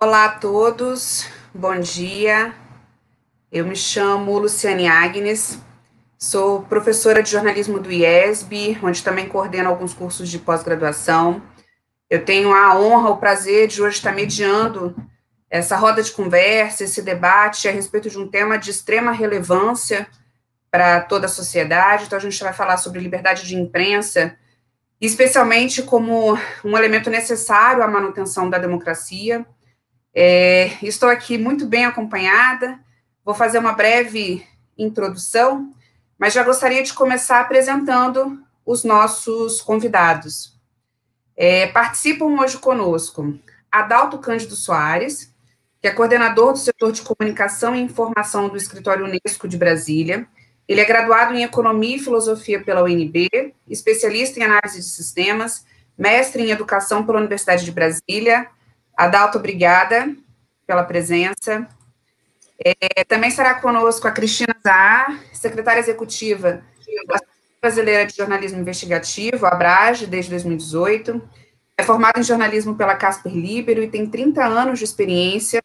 Olá a todos, bom dia. Eu me chamo Luciane Agnes, sou professora de jornalismo do IESB, onde também coordeno alguns cursos de pós-graduação. Eu tenho a honra, o prazer de hoje estar mediando essa roda de conversa, esse debate a respeito de um tema de extrema relevância para toda a sociedade. Então, a gente vai falar sobre liberdade de imprensa, especialmente como um elemento necessário à manutenção da democracia. Estou aqui muito bem acompanhada, vou fazer uma breve introdução, mas já gostaria de começar apresentando os nossos convidados. Participam hoje conosco Adalto Cândido Soares, que é coordenador do setor de comunicação e informação do Escritório Unesco de Brasília. Ele é graduado em Economia e Filosofia pela UNB, especialista em análise de sistemas, mestre em Educação pela Universidade de Brasília. Adalto, obrigada pela presença. Também estará conosco a Cristina Zahar, secretária executiva da Associação Brasileira de Jornalismo Investigativo, a ABRAGE, desde 2018. É formada em jornalismo pela Casper Libero e tem 30 anos de experiência.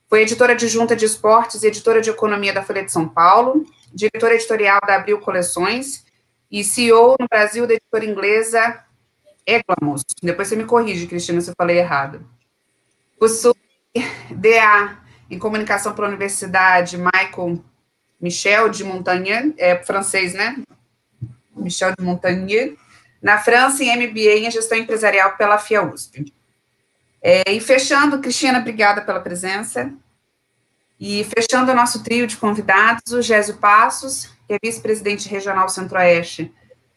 Foi editora adjunta de esportes e editora de economia da Folha de São Paulo, diretora editorial da Abril Coleções e CEO no Brasil da editora inglesa Eclamos. Depois você me corrige, Cristina, se eu falei errado. Possui DA em comunicação pela Universidade Michel de Montaigne, francês, né? Michel de Montaigne, na França, e MBA em gestão empresarial pela FIA-USP. E fechando, Cristina, obrigada pela presença. E fechando o nosso trio de convidados, o Gésio Passos, que é vice-presidente regional Centro-Oeste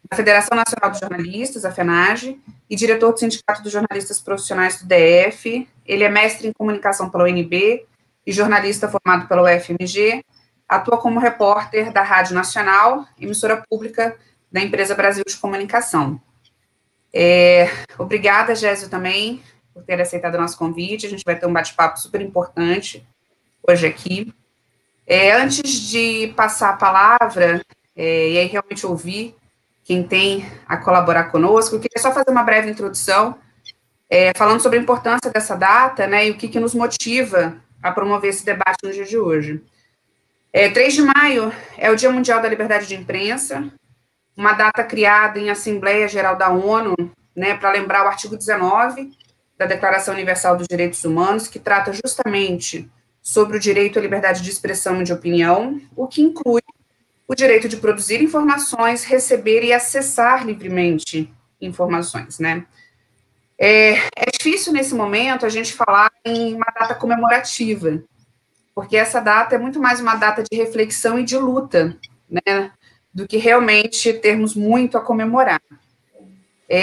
da Federação Nacional dos Jornalistas, a FENAGE, e diretor do Sindicato dos Jornalistas Profissionais do DF. Ele é mestre em comunicação pela UNB e jornalista formado pela UFMG. Atua como repórter da Rádio Nacional, emissora pública da empresa Brasil de Comunicação. Obrigada, Gésio, também, por ter aceitado o nosso convite. A gente vai ter um bate-papo super importante hoje aqui. Antes de passar a palavra, e aí realmente ouvir quem tem a colaborar conosco, eu queria só fazer uma breve introdução, falando sobre a importância dessa data, né, e o que nos motiva a promover esse debate no dia de hoje. 3 de maio é o Dia Mundial da Liberdade de Imprensa, uma data criada em Assembleia Geral da ONU, né, para lembrar o artigo 19 da Declaração Universal dos Direitos Humanos, que trata justamente sobre o direito à liberdade de expressão e de opinião, o que inclui o direito de produzir informações, receber e acessar livremente informações, né? É difícil, nesse momento, a gente falar em uma data comemorativa, porque essa data é muito mais uma data de reflexão e de luta, né, do que realmente termos muito a comemorar.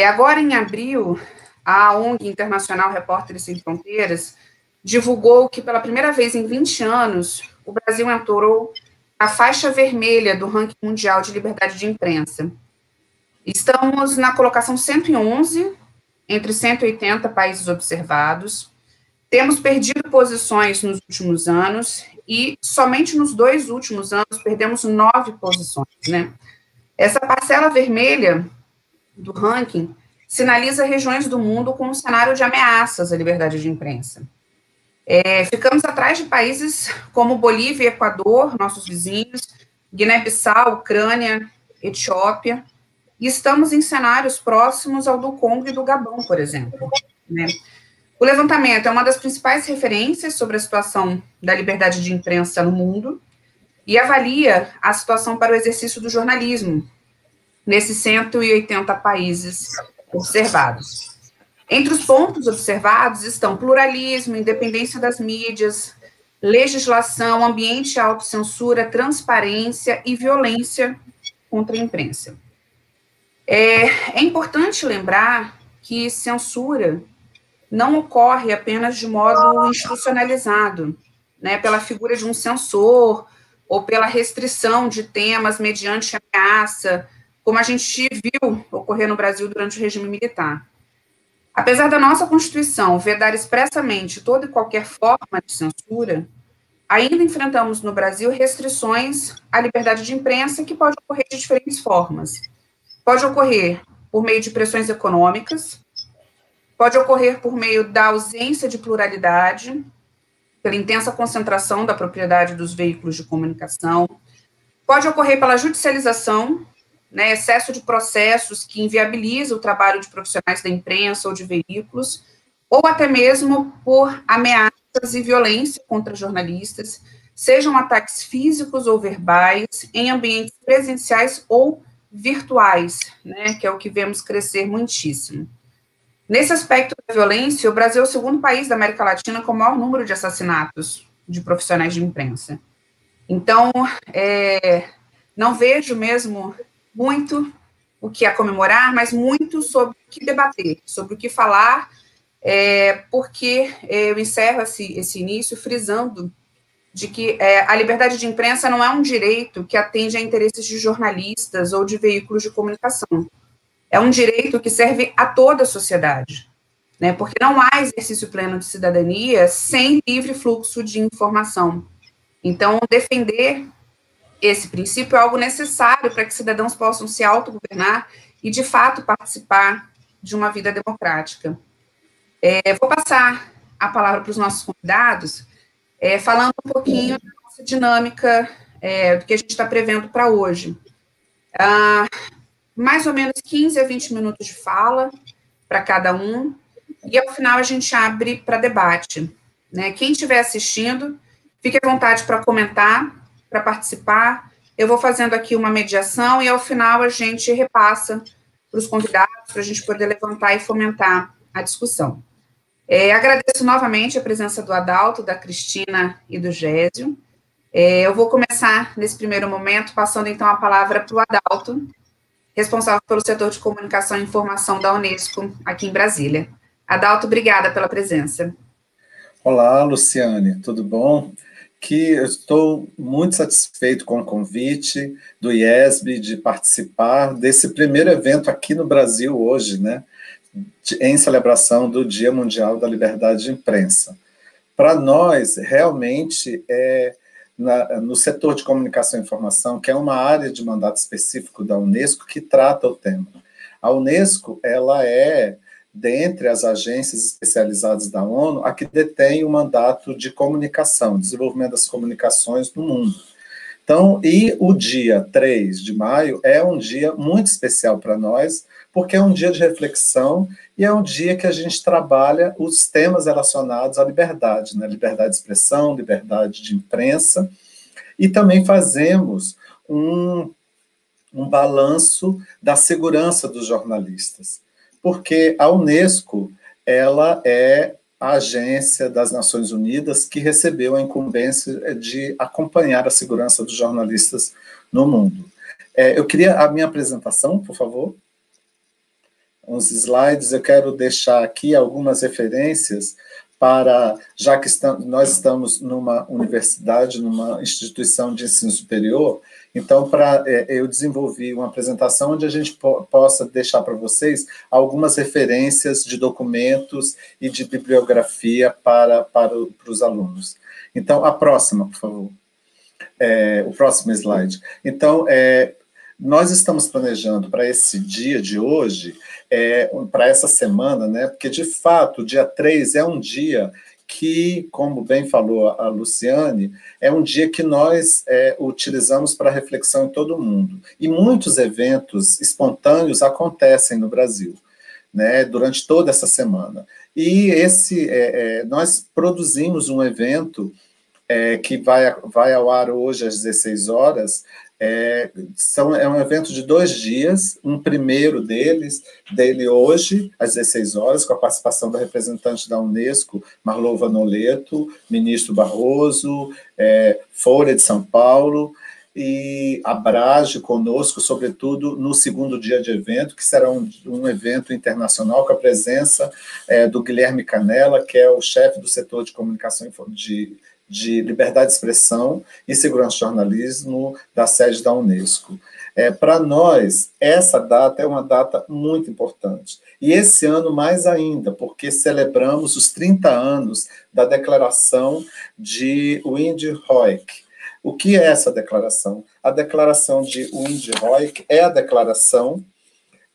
Agora, em abril, a ONG Internacional Repórteres Sem Fronteiras divulgou que, pela primeira vez em 20 anos, o Brasil entrou a faixa vermelha do ranking mundial de liberdade de imprensa. Estamos na colocação 111, entre 180 países observados. Temos perdido posições nos últimos anos e somente nos 2 últimos anos perdemos 9 posições, né? Essa parcela vermelha do ranking sinaliza regiões do mundo com um cenário de ameaças à liberdade de imprensa. Ficamos atrás de países como Bolívia e Equador, nossos vizinhos, Guiné-Bissau, Ucrânia, Etiópia, e estamos em cenários próximos ao do Congo e do Gabão, por exemplo, né? O levantamento é uma das principais referências sobre a situação da liberdade de imprensa no mundo e avalia a situação para o exercício do jornalismo nesses 180 países observados. Entre os pontos observados estão pluralismo, independência das mídias, legislação, ambiente de autocensura, transparência e violência contra a imprensa. É importante lembrar que censura não ocorre apenas de modo institucionalizado, né, pela figura de um censor ou pela restrição de temas mediante ameaça, como a gente viu ocorrer no Brasil durante o regime militar. Apesar da nossa Constituição vedar expressamente toda e qualquer forma de censura, ainda enfrentamos no Brasil restrições à liberdade de imprensa que pode ocorrer de diferentes formas. Pode ocorrer por meio de pressões econômicas, pode ocorrer por meio da ausência de pluralidade, pela intensa concentração da propriedade dos veículos de comunicação, pode ocorrer pela judicialização, né, excesso de processos que inviabiliza o trabalho de profissionais da imprensa ou de veículos, ou até mesmo por ameaças e violência contra jornalistas, sejam ataques físicos ou verbais, em ambientes presenciais ou virtuais, né, que é o que vemos crescer muitíssimo. Nesse aspecto da violência, o Brasil é o segundo país da América Latina com o maior número de assassinatos de profissionais de imprensa. Então, não vejo mesmo muito o que a comemorar, mas muito sobre o que debater, sobre o que falar, porque eu encerro esse início frisando de que a liberdade de imprensa não é um direito que atende a interesses de jornalistas ou de veículos de comunicação. É um direito que serve a toda a sociedade, né? Porque não há exercício pleno de cidadania sem livre fluxo de informação. Então, defender esse princípio é algo necessário para que cidadãos possam se autogovernar e, de fato, participar de uma vida democrática. Vou passar a palavra para os nossos convidados, falando um pouquinho da nossa dinâmica, do que a gente está prevendo para hoje. Mais ou menos 15 a 20 minutos de fala para cada um, e ao final a gente abre para debate, né? Quem estiver assistindo, fique à vontade para comentar, para participar. Eu vou fazendo aqui uma mediação e ao final a gente repassa para os convidados, para a gente poder levantar e fomentar a discussão. Agradeço novamente a presença do Adalto, da Cristina e do Gésio. Eu vou começar, nesse primeiro momento, passando então a palavra para o Adalto, responsável pelo setor de comunicação e informação da Unesco, aqui em Brasília. Adalto, obrigada pela presença. Olá, Luciane, tudo bom? Eu estou muito satisfeito com o convite do IESB de participar desse primeiro evento aqui no Brasil hoje, né, em celebração do Dia Mundial da Liberdade de Imprensa. Para nós, realmente, no setor de comunicação e informação, que é uma área de mandato específico da Unesco que trata o tema. A Unesco, ela é, dentre as agências especializadas da ONU, a que detém o mandato de comunicação, desenvolvimento das comunicações no mundo. Então, e o dia 3 de maio é um dia muito especial para nós, porque é um dia de reflexão e é um dia que a gente trabalha os temas relacionados à liberdade, né? Liberdade de expressão, liberdade de imprensa, e também fazemos um balanço da segurança dos jornalistas, porque a Unesco, ela é a agência das Nações Unidas que recebeu a incumbência de acompanhar a segurança dos jornalistas no mundo. Eu queria a minha apresentação, por favor. Uns slides, eu quero deixar aqui algumas referências para, já que nós estamos numa universidade, numa instituição de ensino superior, então eu desenvolvi uma apresentação onde a gente possa deixar para vocês algumas referências de documentos e de bibliografia para os alunos. Então, a próxima, por favor. O próximo slide. Então, nós estamos planejando para esse dia de hoje, para essa semana, né? Porque, de fato, o dia 3 é um dia que, como bem falou a Luciane, é um dia que nós utilizamos para reflexão em todo o mundo. E muitos eventos espontâneos acontecem no Brasil, né, durante toda essa semana. E nós produzimos um evento que vai ao ar hoje às 16 horas, é um evento de 2 dias, um primeiro dele hoje, às 16 horas, com a participação da representante da Unesco, Marlova Noleto, ministro Barroso, Folha de São Paulo, e a Abrage conosco, sobretudo no segundo dia de evento, que será um evento internacional com a presença do Guilherme Canella, que é o chefe do setor de comunicação de liberdade de expressão e segurança do jornalismo da sede da Unesco. Para nós, essa data é uma data muito importante. E esse ano mais ainda, porque celebramos os 30 anos da declaração de Windhoek. O que é essa declaração? A declaração de Windhoek é a declaração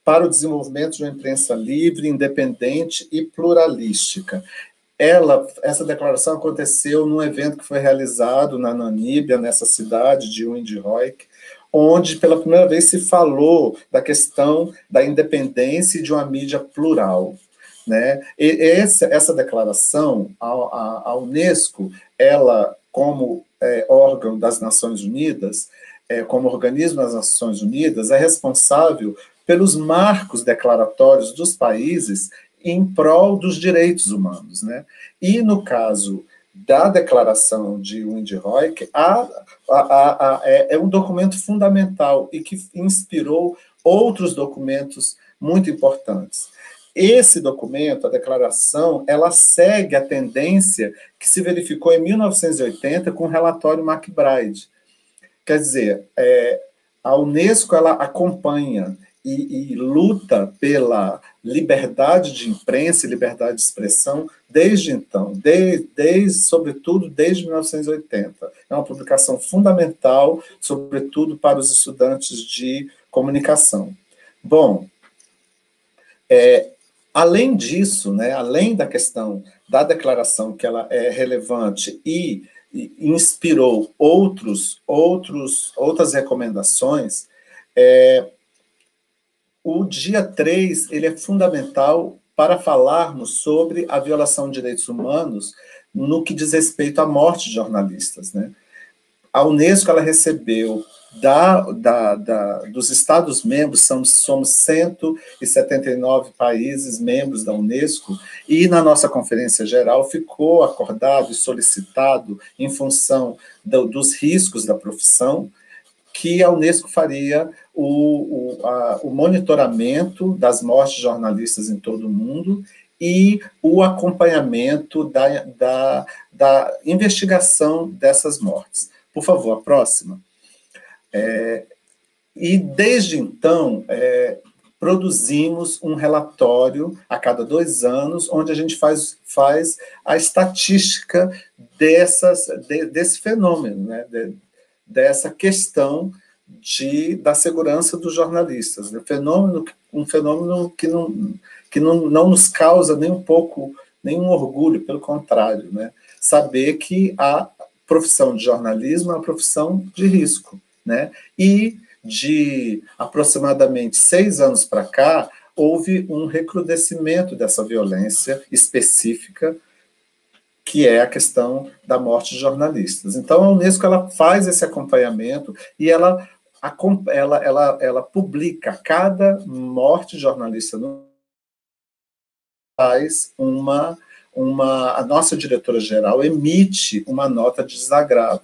para o desenvolvimento de uma imprensa livre, independente e pluralística. essa declaração aconteceu num evento que foi realizado na Namíbia, nessa cidade de Windhoek, onde pela primeira vez se falou da questão da independência e de uma mídia plural. Né? E essa declaração, a Unesco, ela, como órgão das Nações Unidas, como organismo das Nações Unidas, é responsável pelos marcos declaratórios dos países em prol dos direitos humanos. Né? E, no caso da Declaração de Windhoek, é um documento fundamental e que inspirou outros documentos muito importantes. Esse documento, a declaração, ela segue a tendência que se verificou em 1980 com o relatório MacBride. Quer dizer, a Unesco ela acompanha e luta pela liberdade de imprensa e liberdade de expressão desde então, sobretudo desde 1980. É uma publicação fundamental, sobretudo para os estudantes de comunicação. Bom, além disso, né, além da questão da declaração, que ela é relevante e inspirou outras recomendações, o dia 3 ele é fundamental para falarmos sobre a violação de direitos humanos no que diz respeito à morte de jornalistas. Né? A Unesco ela recebeu dos Estados-membros, somos 179 países membros da Unesco, e na nossa Conferência Geral ficou acordado e solicitado, em função dos riscos da profissão, que a Unesco faria o monitoramento das mortes de jornalistas em todo o mundo e o acompanhamento da investigação dessas mortes. Por favor, a próxima. E desde então, produzimos um relatório a cada 2 anos, onde a gente faz a estatística desse fenômeno, né? Dessa questão da segurança dos jornalistas. Um fenômeno que não nos causa nem um pouco, nenhum orgulho, pelo contrário, né? Saber que a profissão de jornalismo é uma profissão de risco. Né? E de aproximadamente 6 anos para cá, houve um recrudescimento dessa violência específica, que é a questão da morte de jornalistas. Então, a Unesco ela faz esse acompanhamento e ela publica cada morte de jornalista faz a nossa diretora-geral emite uma nota de desagravo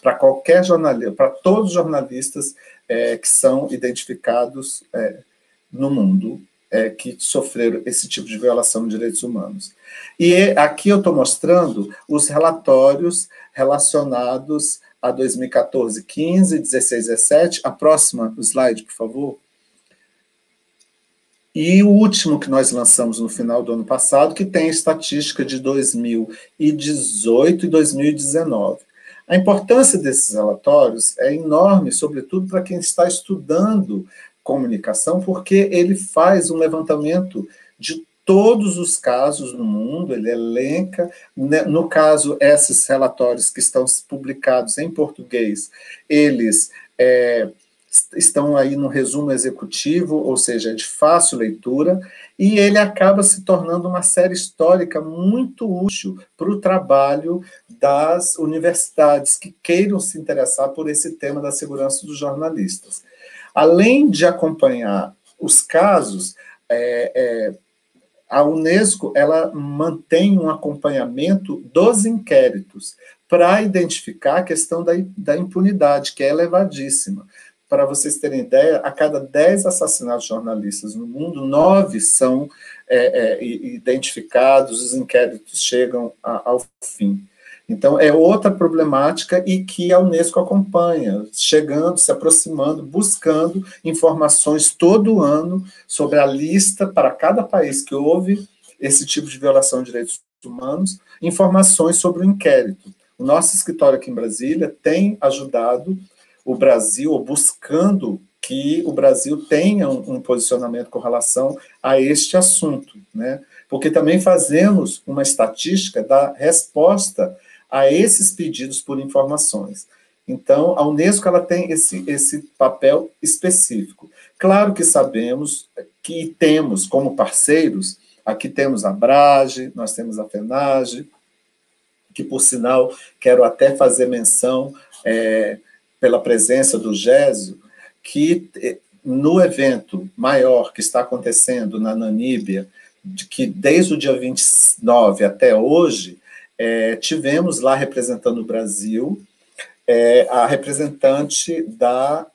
para qualquer jornalista, para todos os jornalistas que são identificados no mundo, que sofreram esse tipo de violação de direitos humanos. E aqui eu estou mostrando os relatórios relacionados a 2014, 15, 16, 17. A próxima slide, por favor. E o último que nós lançamos no final do ano passado, que tem estatística de 2018 e 2019. A importância desses relatórios é enorme, sobretudo para quem está estudando comunicação, porque ele faz um levantamento de todos os casos no mundo, ele elenca, no caso, esses relatórios que estão publicados em português, eles estão aí no resumo executivo, ou seja, de fácil leitura, e ele acaba se tornando uma série histórica muito útil para o trabalho das universidades que queiram se interessar por esse tema da segurança dos jornalistas. Além de acompanhar os casos, a Unesco ela mantém um acompanhamento dos inquéritos para identificar a questão da impunidade, que é elevadíssima. Para vocês terem ideia, a cada 10 assassinatos de jornalistas no mundo, 9 são identificados, os inquéritos chegam ao fim. Então, é outra problemática e que a Unesco acompanha, chegando, se aproximando, buscando informações todo ano sobre a lista para cada país que houve esse tipo de violação de direitos humanos, informações sobre o inquérito. O nosso escritório aqui em Brasília tem ajudado o Brasil, buscando que o Brasil tenha um posicionamento com relação a este assunto, né? Porque também fazemos uma estatística da resposta a esses pedidos por informações. Então, a Unesco ela tem esse papel específico. Claro que sabemos que temos como parceiros, aqui temos a Abrage, nós temos a FENAGE, que, por sinal, quero até fazer menção, pela presença do Gésio, que no evento maior que está acontecendo na Namíbia, que desde o dia 29 até hoje, tivemos lá representando o Brasil, a representante da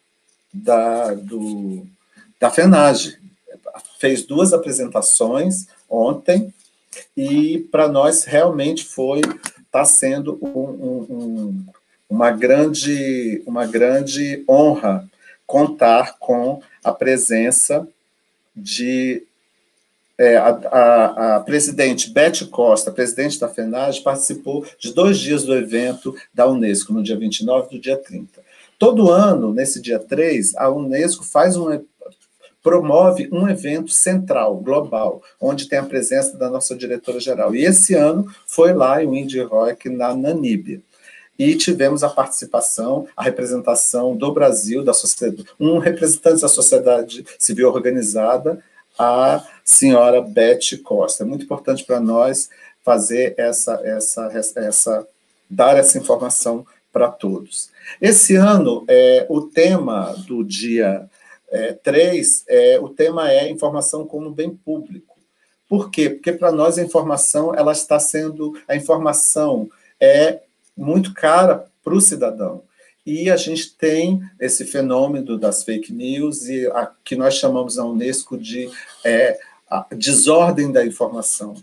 FENAGE. Fez 2 apresentações ontem, e para nós realmente está sendo uma grande honra contar com a presença de a presidente Beth Costa, presidente da FENAGE, participou de 2 dias do evento da Unesco, no dia 29 e no dia 30. Todo ano, nesse dia 3, a Unesco promove um evento central, global, onde tem a presença da nossa diretora-geral. E esse ano foi lá em Windhoek, na Namíbia. E tivemos a participação, a representação do Brasil, da sociedade, um representante da sociedade civil organizada, a senhora Beth Costa. É muito importante para nós fazer dar essa informação para todos. Esse ano, o tema do dia 3, o tema é informação como bem público. Por quê? Porque para nós a informação é muito cara para o cidadão. E a gente tem esse fenômeno das fake news, e que nós chamamos na Unesco de a desordem da informação,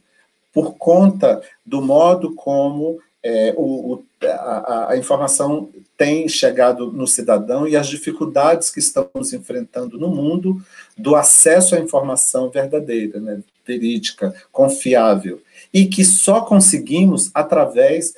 por conta do modo como a informação tem chegado no cidadão e as dificuldades que estamos enfrentando no mundo do acesso à informação verdadeira, né, verídica, confiável, e que só conseguimos através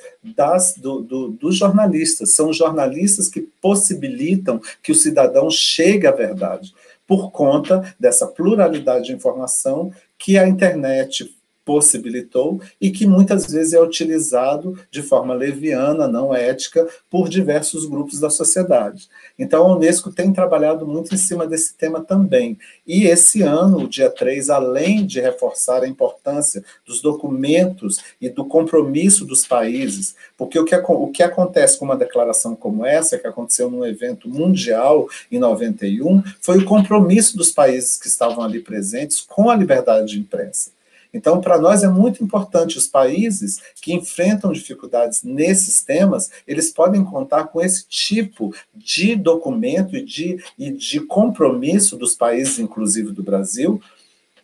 dos jornalistas. São os jornalistas que possibilitam que o cidadão chegue à verdade, por conta dessa pluralidade de informação que a internet possibilitou e que muitas vezes é utilizado de forma leviana, não ética, por diversos grupos da sociedade. Então, a Unesco tem trabalhado muito em cima desse tema também. E esse ano, o dia 3, além de reforçar a importância dos documentos e do compromisso dos países, porque o que acontece com uma declaração como essa, que aconteceu num evento mundial em 91, foi o compromisso dos países que estavam ali presentes com a liberdade de imprensa. Então, para nós é muito importante, os países que enfrentam dificuldades nesses temas, eles podem contar com esse tipo de documento e de compromisso dos países, inclusive do Brasil,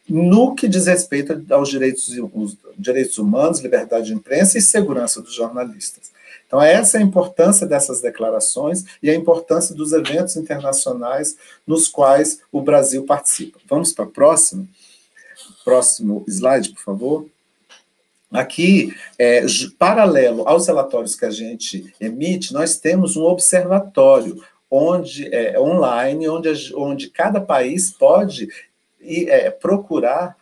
no que diz respeito aos direitos humanos, liberdade de imprensa e segurança dos jornalistas. Então, essa é a importância dessas declarações e a importância dos eventos internacionais nos quais o Brasil participa. Vamos para a próxima? Próximo slide, por favor. Aqui, paralelo aos relatórios que a gente emite, nós temos um observatório online, onde cada país pode procurar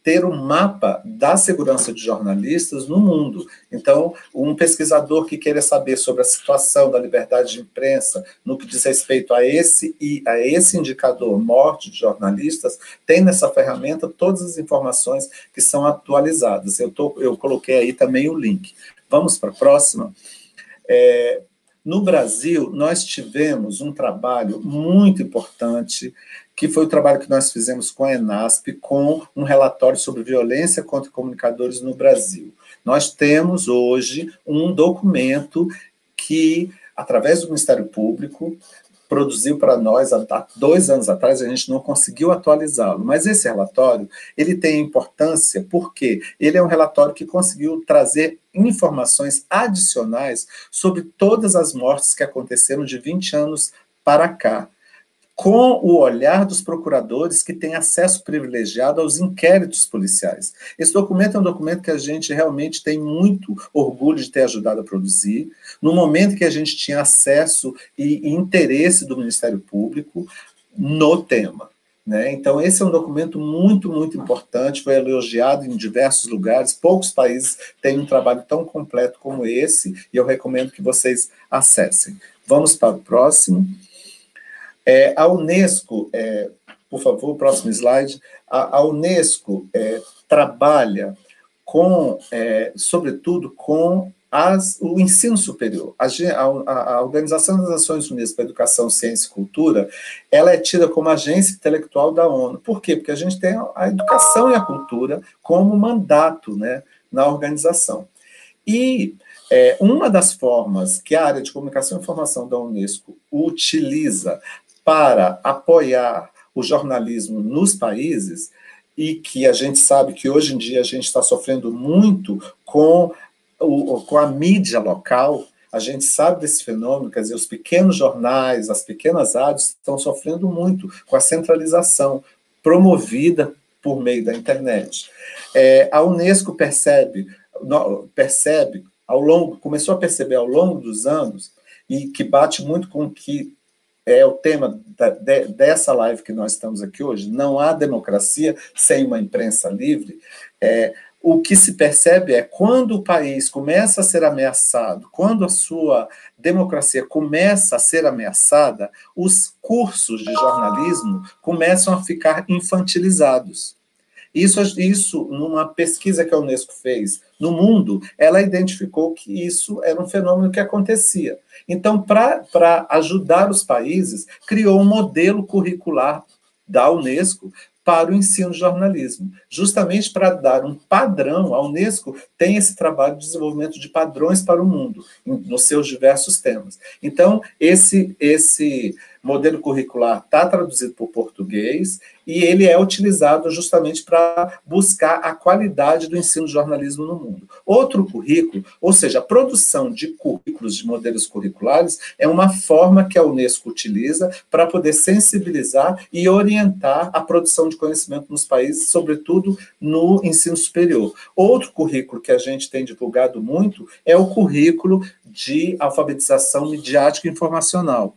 ter um mapa da segurança de jornalistas no mundo. Então, um pesquisador que queira saber sobre a situação da liberdade de imprensa, no que diz respeito a esse indicador, morte de jornalistas, tem nessa ferramenta todas as informações que são atualizadas. Eu coloquei aí também o link. Vamos para a próxima. No Brasil, nós tivemos um trabalho muito importante, que foi o trabalho que nós fizemos com a ENASP, com um relatório sobre violência contra comunicadores no Brasil. Nós temos hoje um documento que, através do Ministério Público, produziu para nós há 2 anos atrás, a gente não conseguiu atualizá-lo, mas esse relatório, ele tem importância porque ele é um relatório que conseguiu trazer informações adicionais sobre todas as mortes que aconteceram de 20 anos para cá. com o olhar dos procuradores que têm acesso privilegiado aos inquéritos policiais. Esse documento é um documento que a gente realmente tem muito orgulho de ter ajudado a produzir, no momento que a gente tinha acesso e interesse do Ministério Público no tema. Né? Então, esse é um documento muito, muito importante, foi elogiado em diversos lugares, poucos países têm um trabalho tão completo como esse, e eu recomendo que vocês acessem. Vamos para o próximo. A Unesco, por favor, próximo slide, a Unesco trabalha com, sobretudo, com o ensino superior. A Organização das Nações Unidas para a Educação, Ciência e Cultura, ela é tida como agência intelectual da ONU. Por quê? Porque a gente tem a educação e a cultura como mandato, né, na organização. E uma das formas que a área de comunicação e informação da Unesco utiliza para apoiar o jornalismo nos países, e que a gente sabe que hoje em dia a gente está sofrendo muito com a mídia local, a gente sabe desse fenômeno, quer dizer, os pequenos jornais, as pequenas rádios estão sofrendo muito com a centralização promovida por meio da internet. A Unesco começou a perceber ao longo dos anos, e que bate muito com o que é o tema dessa live que nós estamos aqui hoje, não há democracia sem uma imprensa livre. O que se percebe é quando o país começa a ser ameaçado, quando a sua democracia começa a ser ameaçada, os cursos de jornalismo começam a ficar infantilizados. Isso, numa pesquisa que a Unesco fez no mundo, ela identificou que isso era um fenômeno que acontecia. Então, para ajudar os países, criou um modelo curricular da Unesco para o ensino de jornalismo, justamente para dar um padrão. A Unesco tem esse trabalho de desenvolvimento de padrões para o mundo, nos seus diversos temas. Então, esse modelo curricular está traduzido para o português e ele é utilizado justamente para buscar a qualidade do ensino de jornalismo no mundo. Outro currículo, ou seja, a produção de currículos, de modelos curriculares, é uma forma que a Unesco utiliza para poder sensibilizar e orientar a produção de conhecimento nos países, sobretudo no ensino superior. Outro currículo que a gente tem divulgado muito é o currículo de alfabetização midiática e informacional.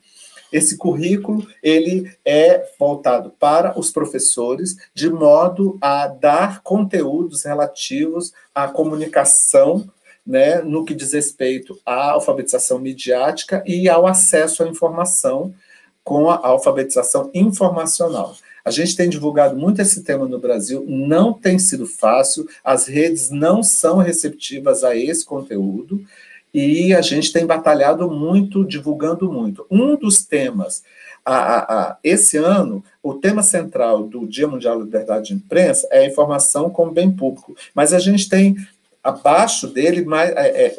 Esse currículo ele é voltado para os professores, de modo a dar conteúdos relativos à comunicação, né, no que diz respeito à alfabetização midiática e ao acesso à informação com a alfabetização informacional. A gente tem divulgado muito esse tema no Brasil, não tem sido fácil, as redes não são receptivas a esse conteúdo, e a gente tem batalhado muito, divulgando muito. Um dos temas, esse ano, o tema central do Dia Mundial da Liberdade de Imprensa é a informação como bem público, mas a gente tem, abaixo dele,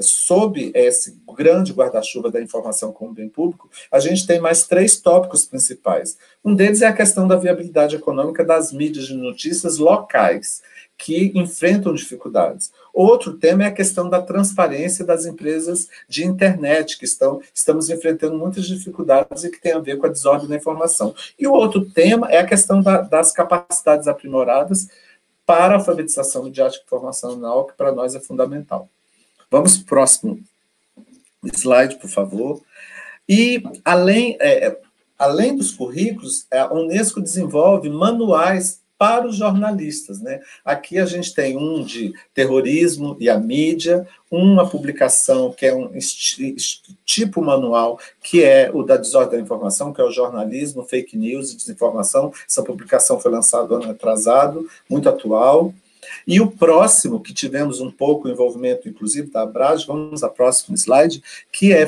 sob esse grande guarda-chuva da informação como bem público, a gente tem mais 3 tópicos principais. Um deles é a questão da viabilidade econômica das mídias de notícias locais, que enfrentam dificuldades. Outro tema é a questão da transparência das empresas de internet, que estamos enfrentando muitas dificuldades e que tem a ver com a desordem da informação. E o outro tema é a questão das capacidades aprimoradas para a alfabetização midiática e informacional, que para nós é fundamental. Vamos para o próximo slide, por favor. E, além dos currículos, a Unesco desenvolve manuais para os jornalistas, né? Aqui a gente tem um de terrorismo e a mídia, uma publicação que é um tipo manual, que é o da desordem da informação, que é o jornalismo, fake news e desinformação. Essa publicação foi lançada ano atrasado, muito atual. E o próximo, que tivemos um pouco de envolvimento, inclusive, da Abrage, vamos ao próximo slide,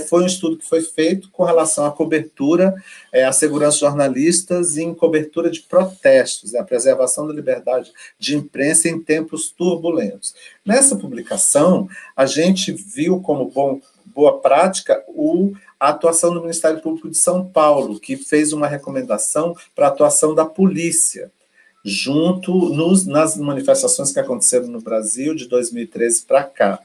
foi um estudo que foi feito com relação à cobertura, à segurança de jornalistas em cobertura de protestos, a preservação da liberdade de imprensa em tempos turbulentos. Nessa publicação, a gente viu como boa prática a atuação do Ministério Público de São Paulo, que fez uma recomendação para a atuação da polícia, nas manifestações que aconteceram no Brasil de 2013 para cá.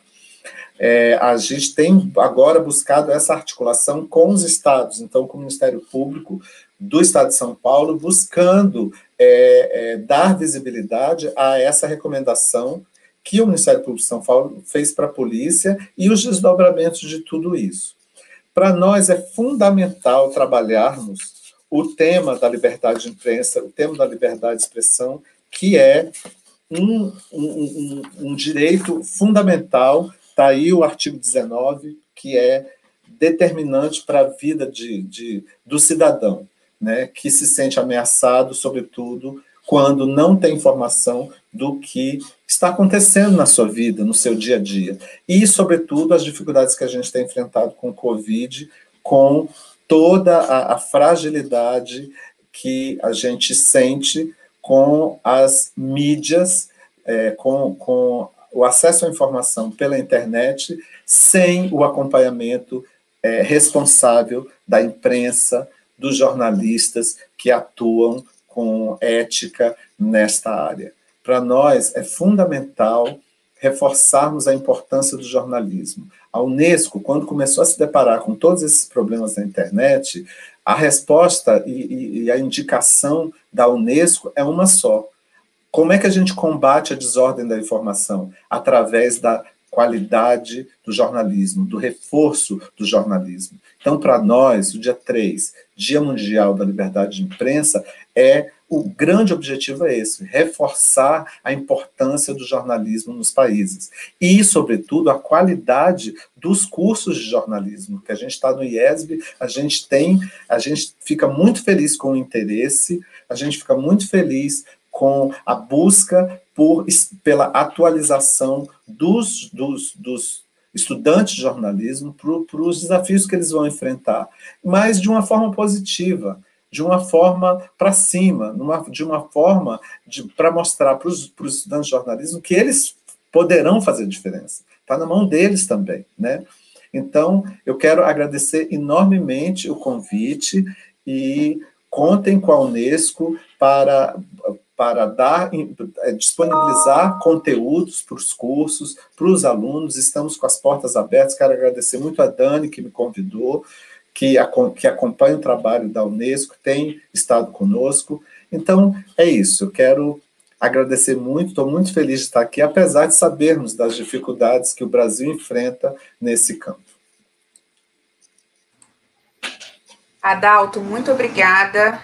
A gente tem agora buscado essa articulação com os estados, então com o Ministério Público, do Estado de São Paulo, buscando dar visibilidade a essa recomendação que o Ministério Público de São Paulo fez para a polícia e os desdobramentos de tudo isso. Para nós é fundamental trabalharmos o tema da liberdade de imprensa, o tema da liberdade de expressão, que é um direito fundamental. Está aí o artigo 19, que é determinante para a vida do cidadão, né, que se sente ameaçado, sobretudo, quando não tem informação do que está acontecendo na sua vida, no seu dia a dia. E, sobretudo, as dificuldades que a gente tem enfrentado com o Covid, com toda a fragilidade que a gente sente com as mídias, com o acesso à informação pela internet, sem o acompanhamento responsável da imprensa, dos jornalistas que atuam com ética nesta área. Para nós, é fundamental reforçarmos a importância do jornalismo. A Unesco, quando começou a se deparar com todos esses problemas da internet, a resposta e a indicação da Unesco é uma só. Como é que a gente combate a desordem da informação? Através da qualidade do jornalismo, do reforço do jornalismo. Então, para nós, o dia 3, Dia Mundial da Liberdade de Imprensa, o grande objetivo é esse, reforçar a importância do jornalismo nos países. E, sobretudo, a qualidade dos cursos de jornalismo, que a gente está no IESB, a gente fica muito feliz com o interesse, a gente fica muito feliz com a busca pela atualização dos estudantes de jornalismo para os desafios que eles vão enfrentar, mas de uma forma positiva, de uma forma para cima, de uma forma para mostrar para os estudantes de jornalismo que eles poderão fazer diferença. Está na mão deles também, né? Então, eu quero agradecer enormemente o convite e contem com a Unesco para disponibilizar conteúdos para os cursos, para os alunos. Estamos com as portas abertas. Quero agradecer muito a Dani, que me convidou, que acompanha o trabalho da Unesco, tem estado conosco. Então, é isso. Eu quero agradecer muito, estou muito feliz de estar aqui, apesar de sabermos das dificuldades que o Brasil enfrenta nesse campo. Adalto, muito obrigada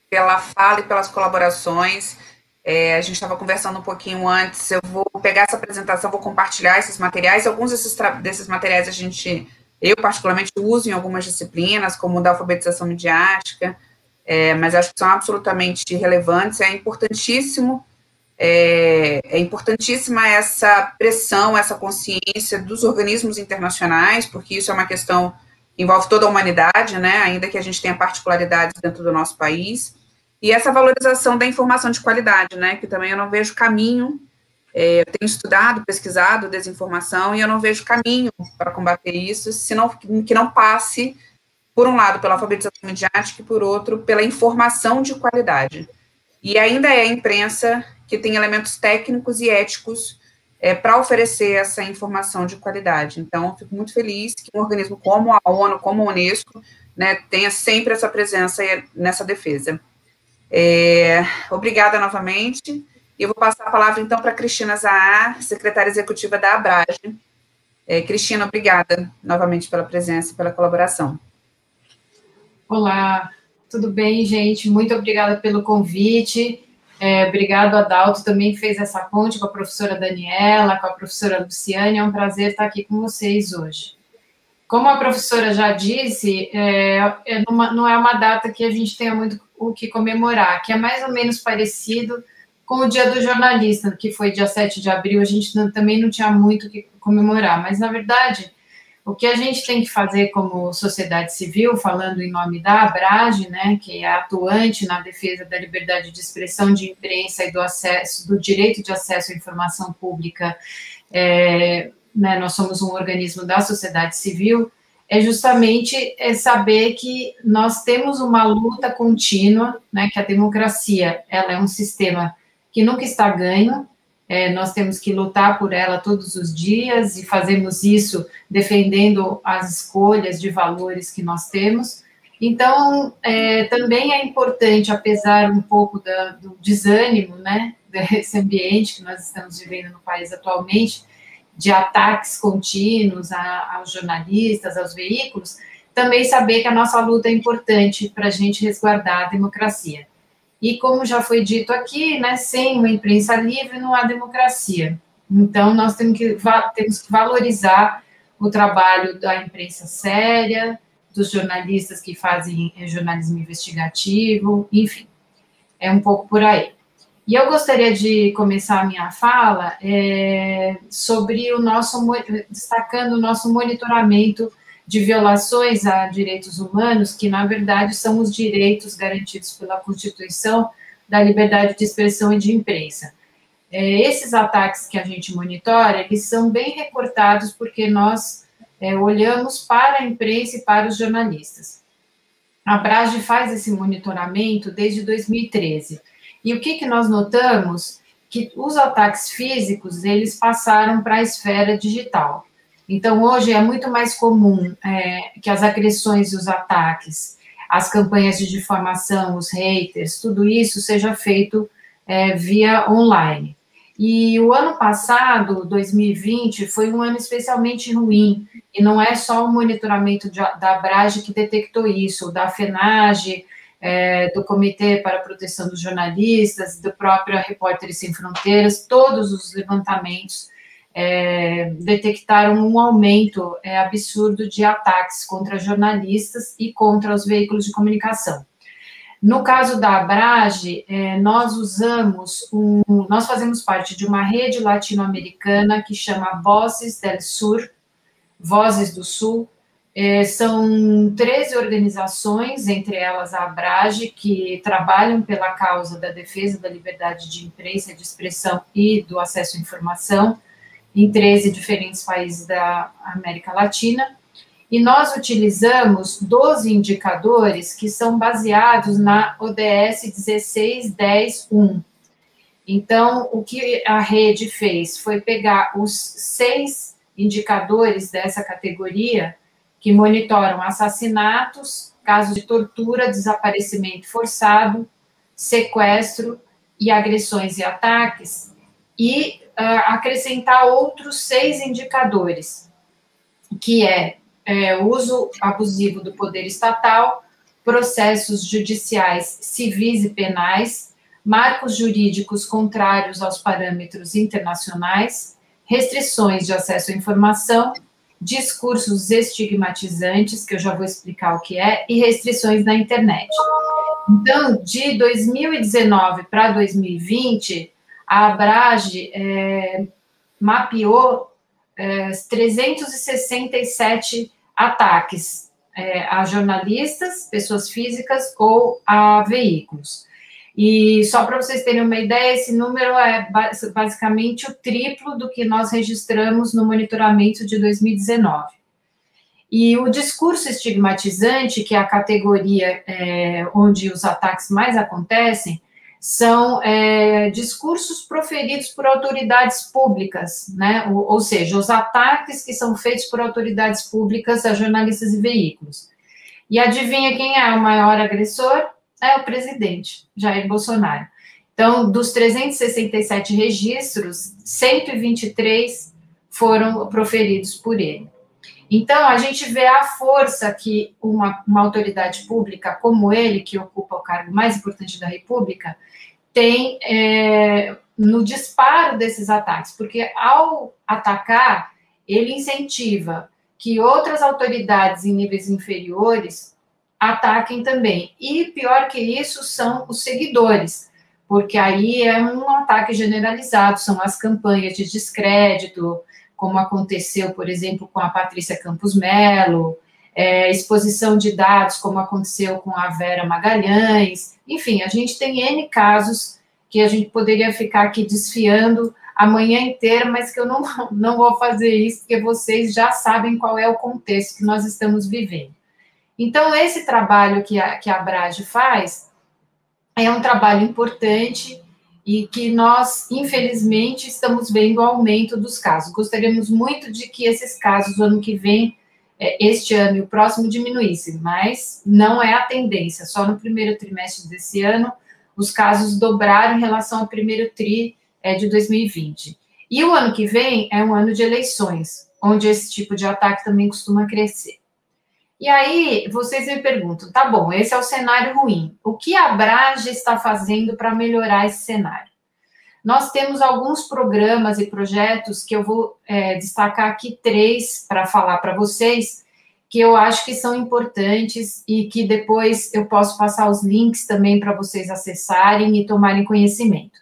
pela fala e pelas colaborações. A gente estava conversando um pouquinho antes, eu vou pegar essa apresentação, vou compartilhar esses materiais. Alguns desses materiais eu particularmente uso em algumas disciplinas, como da alfabetização midiática, mas acho que são absolutamente relevantes. É importantíssima essa pressão, essa consciência dos organismos internacionais, porque isso é uma questão que envolve toda a humanidade, né, ainda que a gente tenha particularidades dentro do nosso país. E essa valorização da informação de qualidade, né, que também eu não vejo caminho, eu tenho estudado, pesquisado desinformação, e eu não vejo caminho para combater isso, que não passe, por um lado, pela alfabetização midiática e, por outro, pela informação de qualidade. E ainda é a imprensa que tem elementos técnicos e éticos para oferecer essa informação de qualidade. Então, eu fico muito feliz que um organismo como a ONU, como a Unesco, né, tenha sempre essa presença nessa defesa. Obrigada novamente. E eu vou passar a palavra, então, para a Cristina Zahar, secretária executiva da Abrage. Cristina, obrigada novamente pela presença e pela colaboração. Olá, tudo bem, gente? Muito obrigada pelo convite. Obrigado, Adalto, também fez essa ponte com a professora Daniela, com a professora Luciane. É um prazer estar aqui com vocês hoje. Como a professora já disse, não é uma data que a gente tenha muito o que comemorar, que é mais ou menos parecido com o Dia do Jornalista, que foi dia 7 de abril, a gente também não tinha muito o que comemorar, mas, na verdade, o que a gente tem que fazer como sociedade civil, falando em nome da Abrage, né, que é atuante na defesa da liberdade de expressão, de imprensa e do direito de acesso à informação pública, né, nós somos um organismo da sociedade civil, é justamente saber que nós temos uma luta contínua, né, que a democracia ela é um sistema que nunca está ganho, nós temos que lutar por ela todos os dias e fazemos isso defendendo as escolhas de valores que nós temos, Então, também é importante, apesar um pouco do desânimo, né, desse ambiente que nós estamos vivendo no país atualmente, de ataques contínuos aos jornalistas, aos veículos, também saber que a nossa luta é importante para a gente resguardar a democracia. E como já foi dito aqui, né, sem uma imprensa livre não há democracia. Então, nós temos que valorizar o trabalho da imprensa séria, dos jornalistas que fazem jornalismo investigativo, enfim, é um pouco por aí. E eu gostaria de começar a minha fala sobre destacando o nosso monitoramento de violações a direitos humanos, que, na verdade, são os direitos garantidos pela Constituição da liberdade de expressão e de imprensa. Esses ataques que a gente monitora, eles são bem reportados porque nós olhamos para a imprensa e para os jornalistas. A Abrage faz esse monitoramento desde 2013. E o que nós notamos? Que os ataques físicos, eles passaram para a esfera digital. Então, hoje é muito mais comum que as agressões e os ataques, as campanhas de difamação, os haters, tudo isso seja feito via online. E o ano passado, 2020, foi um ano especialmente ruim, e não é só o monitoramento da Abrage que detectou isso, da FENAGE, do Comitê para a Proteção dos Jornalistas, do próprio Repórteres Sem Fronteiras, todos os levantamentos detectaram um aumento absurdo de ataques contra jornalistas e contra os veículos de comunicação. No caso da Abrage, nós fazemos parte de uma rede latino-americana que chama Voces del Sur, Vozes do Sul. São 13 organizações, entre elas a Abrage, que trabalham pela causa da defesa da liberdade de imprensa, de expressão e do acesso à informação, em 13 diferentes países da América Latina. E nós utilizamos 12 indicadores que são baseados na ODS 16.10.1. Então, o que a rede fez foi pegar os 6 indicadores dessa categoria que monitoram assassinatos, casos de tortura, desaparecimento forçado, sequestro e agressões e ataques, e acrescentar outros 6 indicadores, que o uso abusivo do poder estatal, processos judiciais civis e penais, marcos jurídicos contrários aos parâmetros internacionais, restrições de acesso à informação, discursos estigmatizantes, que eu já vou explicar o que e restrições na internet. Então, de 2019 para 2020, a Abrage mapeou 367 ataques a jornalistas, pessoas físicas ou a veículos. E só para vocês terem uma ideia, esse número é basicamente o triplo do que nós registramos no monitoramento de 2019. E o discurso estigmatizante, que é a categoria onde os ataques mais acontecem, são discursos proferidos por autoridades públicas, né? Ou seja, os ataques que são feitos por autoridades públicas a jornalistas e veículos. E adivinha quem é o maior agressor? É o presidente, Jair Bolsonaro. Então, dos 367 registros, 123 foram proferidos por ele. Então, a gente vê a força que uma autoridade pública como ele, que ocupa o cargo mais importante da República, tem no disparo desses ataques, porque ao atacar, ele incentiva que outras autoridades em níveis inferiores ataquem também. E pior que isso são os seguidores, porque aí é um ataque generalizado, são as campanhas de descrédito, como aconteceu, por exemplo, com a Patrícia Campos Melo, exposição de dados, como aconteceu com a Vera Magalhães, enfim, a gente tem N casos que a gente poderia ficar aqui desfiando a manhã inteira, mas que eu não vou fazer isso, porque vocês já sabem qual é o contexto que nós estamos vivendo. Então, esse trabalho que a Abrage faz é um trabalho importante e que nós, infelizmente, estamos vendo o aumento dos casos. Gostaríamos muito de que esses casos, ano que vem, este ano e o próximo diminuíssem, mas não é a tendência. Só no primeiro trimestre desse ano, os casos dobraram em relação ao primeiro tri de 2020. E o ano que vem é um ano de eleições, onde esse tipo de ataque também costuma crescer. E aí, vocês me perguntam, tá bom, esse é o cenário ruim. O que a Abrage está fazendo para melhorar esse cenário? Nós temos alguns programas e projetos que eu vou destacar aqui 3 para falar para vocês, que eu acho que são importantes e que depois eu posso passar os links também para vocês acessarem e tomarem conhecimento.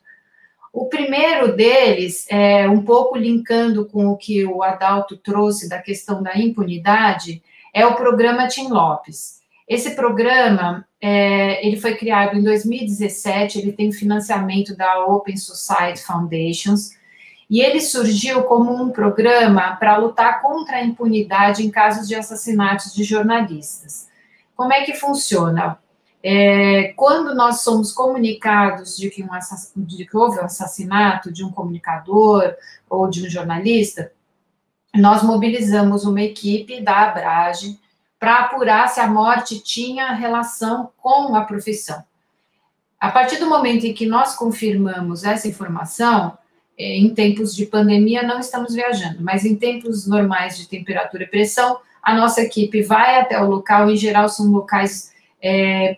O primeiro deles, um pouco linkando com o que o Adalto trouxe da questão da impunidade, é o programa Tim Lopes. Esse programa, ele foi criado em 2017, ele tem financiamento da Open Society Foundations, e ele surgiu como um programa para lutar contra a impunidade em casos de assassinatos de jornalistas. Como é que funciona? Quando nós somos comunicados de que houve um assassinato de um comunicador ou de um jornalista, nós mobilizamos uma equipe da Abrage para apurar se a morte tinha relação com a profissão. A partir do momento em que nós confirmamos essa informação, em tempos de pandemia não estamos viajando, mas em tempos normais de temperatura e pressão, a nossa equipe vai até o local, em geral são locais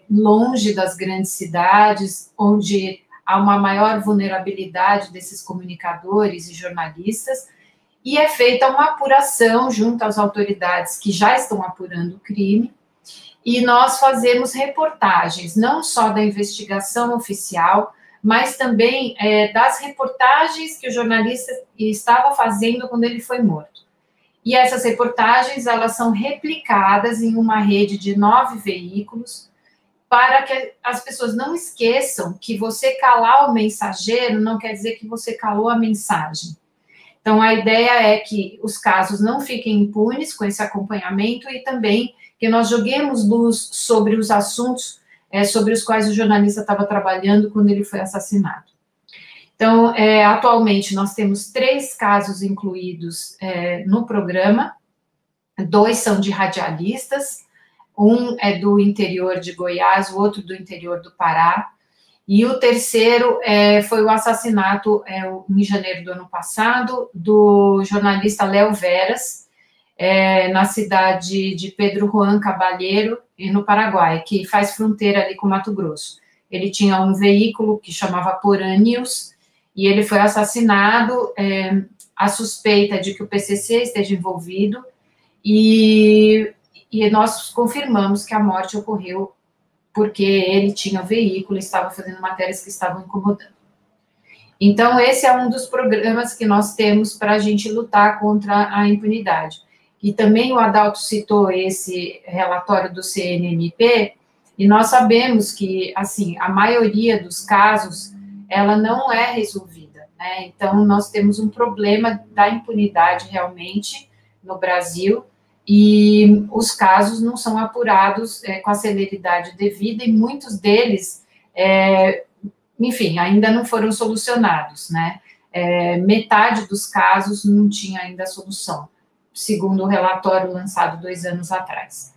longe das grandes cidades, onde há uma maior vulnerabilidade desses comunicadores e jornalistas, e é feita uma apuração junto às autoridades que já estão apurando o crime, e nós fazemos reportagens, não só da investigação oficial, mas também das reportagens que o jornalista estava fazendo quando ele foi morto. E essas reportagens, elas são replicadas em uma rede de 9 veículos, para que as pessoas não esqueçam que você calar o mensageiro não quer dizer que você calou a mensagem. Então, a ideia é que os casos não fiquem impunes com esse acompanhamento e também que nós joguemos luz sobre os assuntos sobre os quais o jornalista estava trabalhando quando ele foi assassinado. Então, atualmente, nós temos 3 casos incluídos no programa, 2 são de radialistas, um é do interior de Goiás, o outro do interior do Pará, e o terceiro foi o assassinato, em janeiro do ano passado, do jornalista Léo Veras, na cidade de Pedro Juan Caballero, no Paraguai, que faz fronteira ali com Mato Grosso. Ele tinha um veículo que chamava Porã News, e ele foi assassinado, a suspeita de que o PCC esteja envolvido, e nós confirmamos que a morte ocorreu porque ele tinha o veículo e estava fazendo matérias que estavam incomodando. Então, esse é um dos programas que nós temos para a gente lutar contra a impunidade. E também o Adalto citou esse relatório do CNMP, e nós sabemos que, assim, a maioria dos casos, ela não é resolvida, né? Então, nós temos um problema da impunidade realmente no Brasil, e os casos não são apurados com a celeridade devida, e muitos deles, enfim, ainda não foram solucionados, né? Metade dos casos não tinha ainda solução, segundo o relatório lançado 2 anos atrás.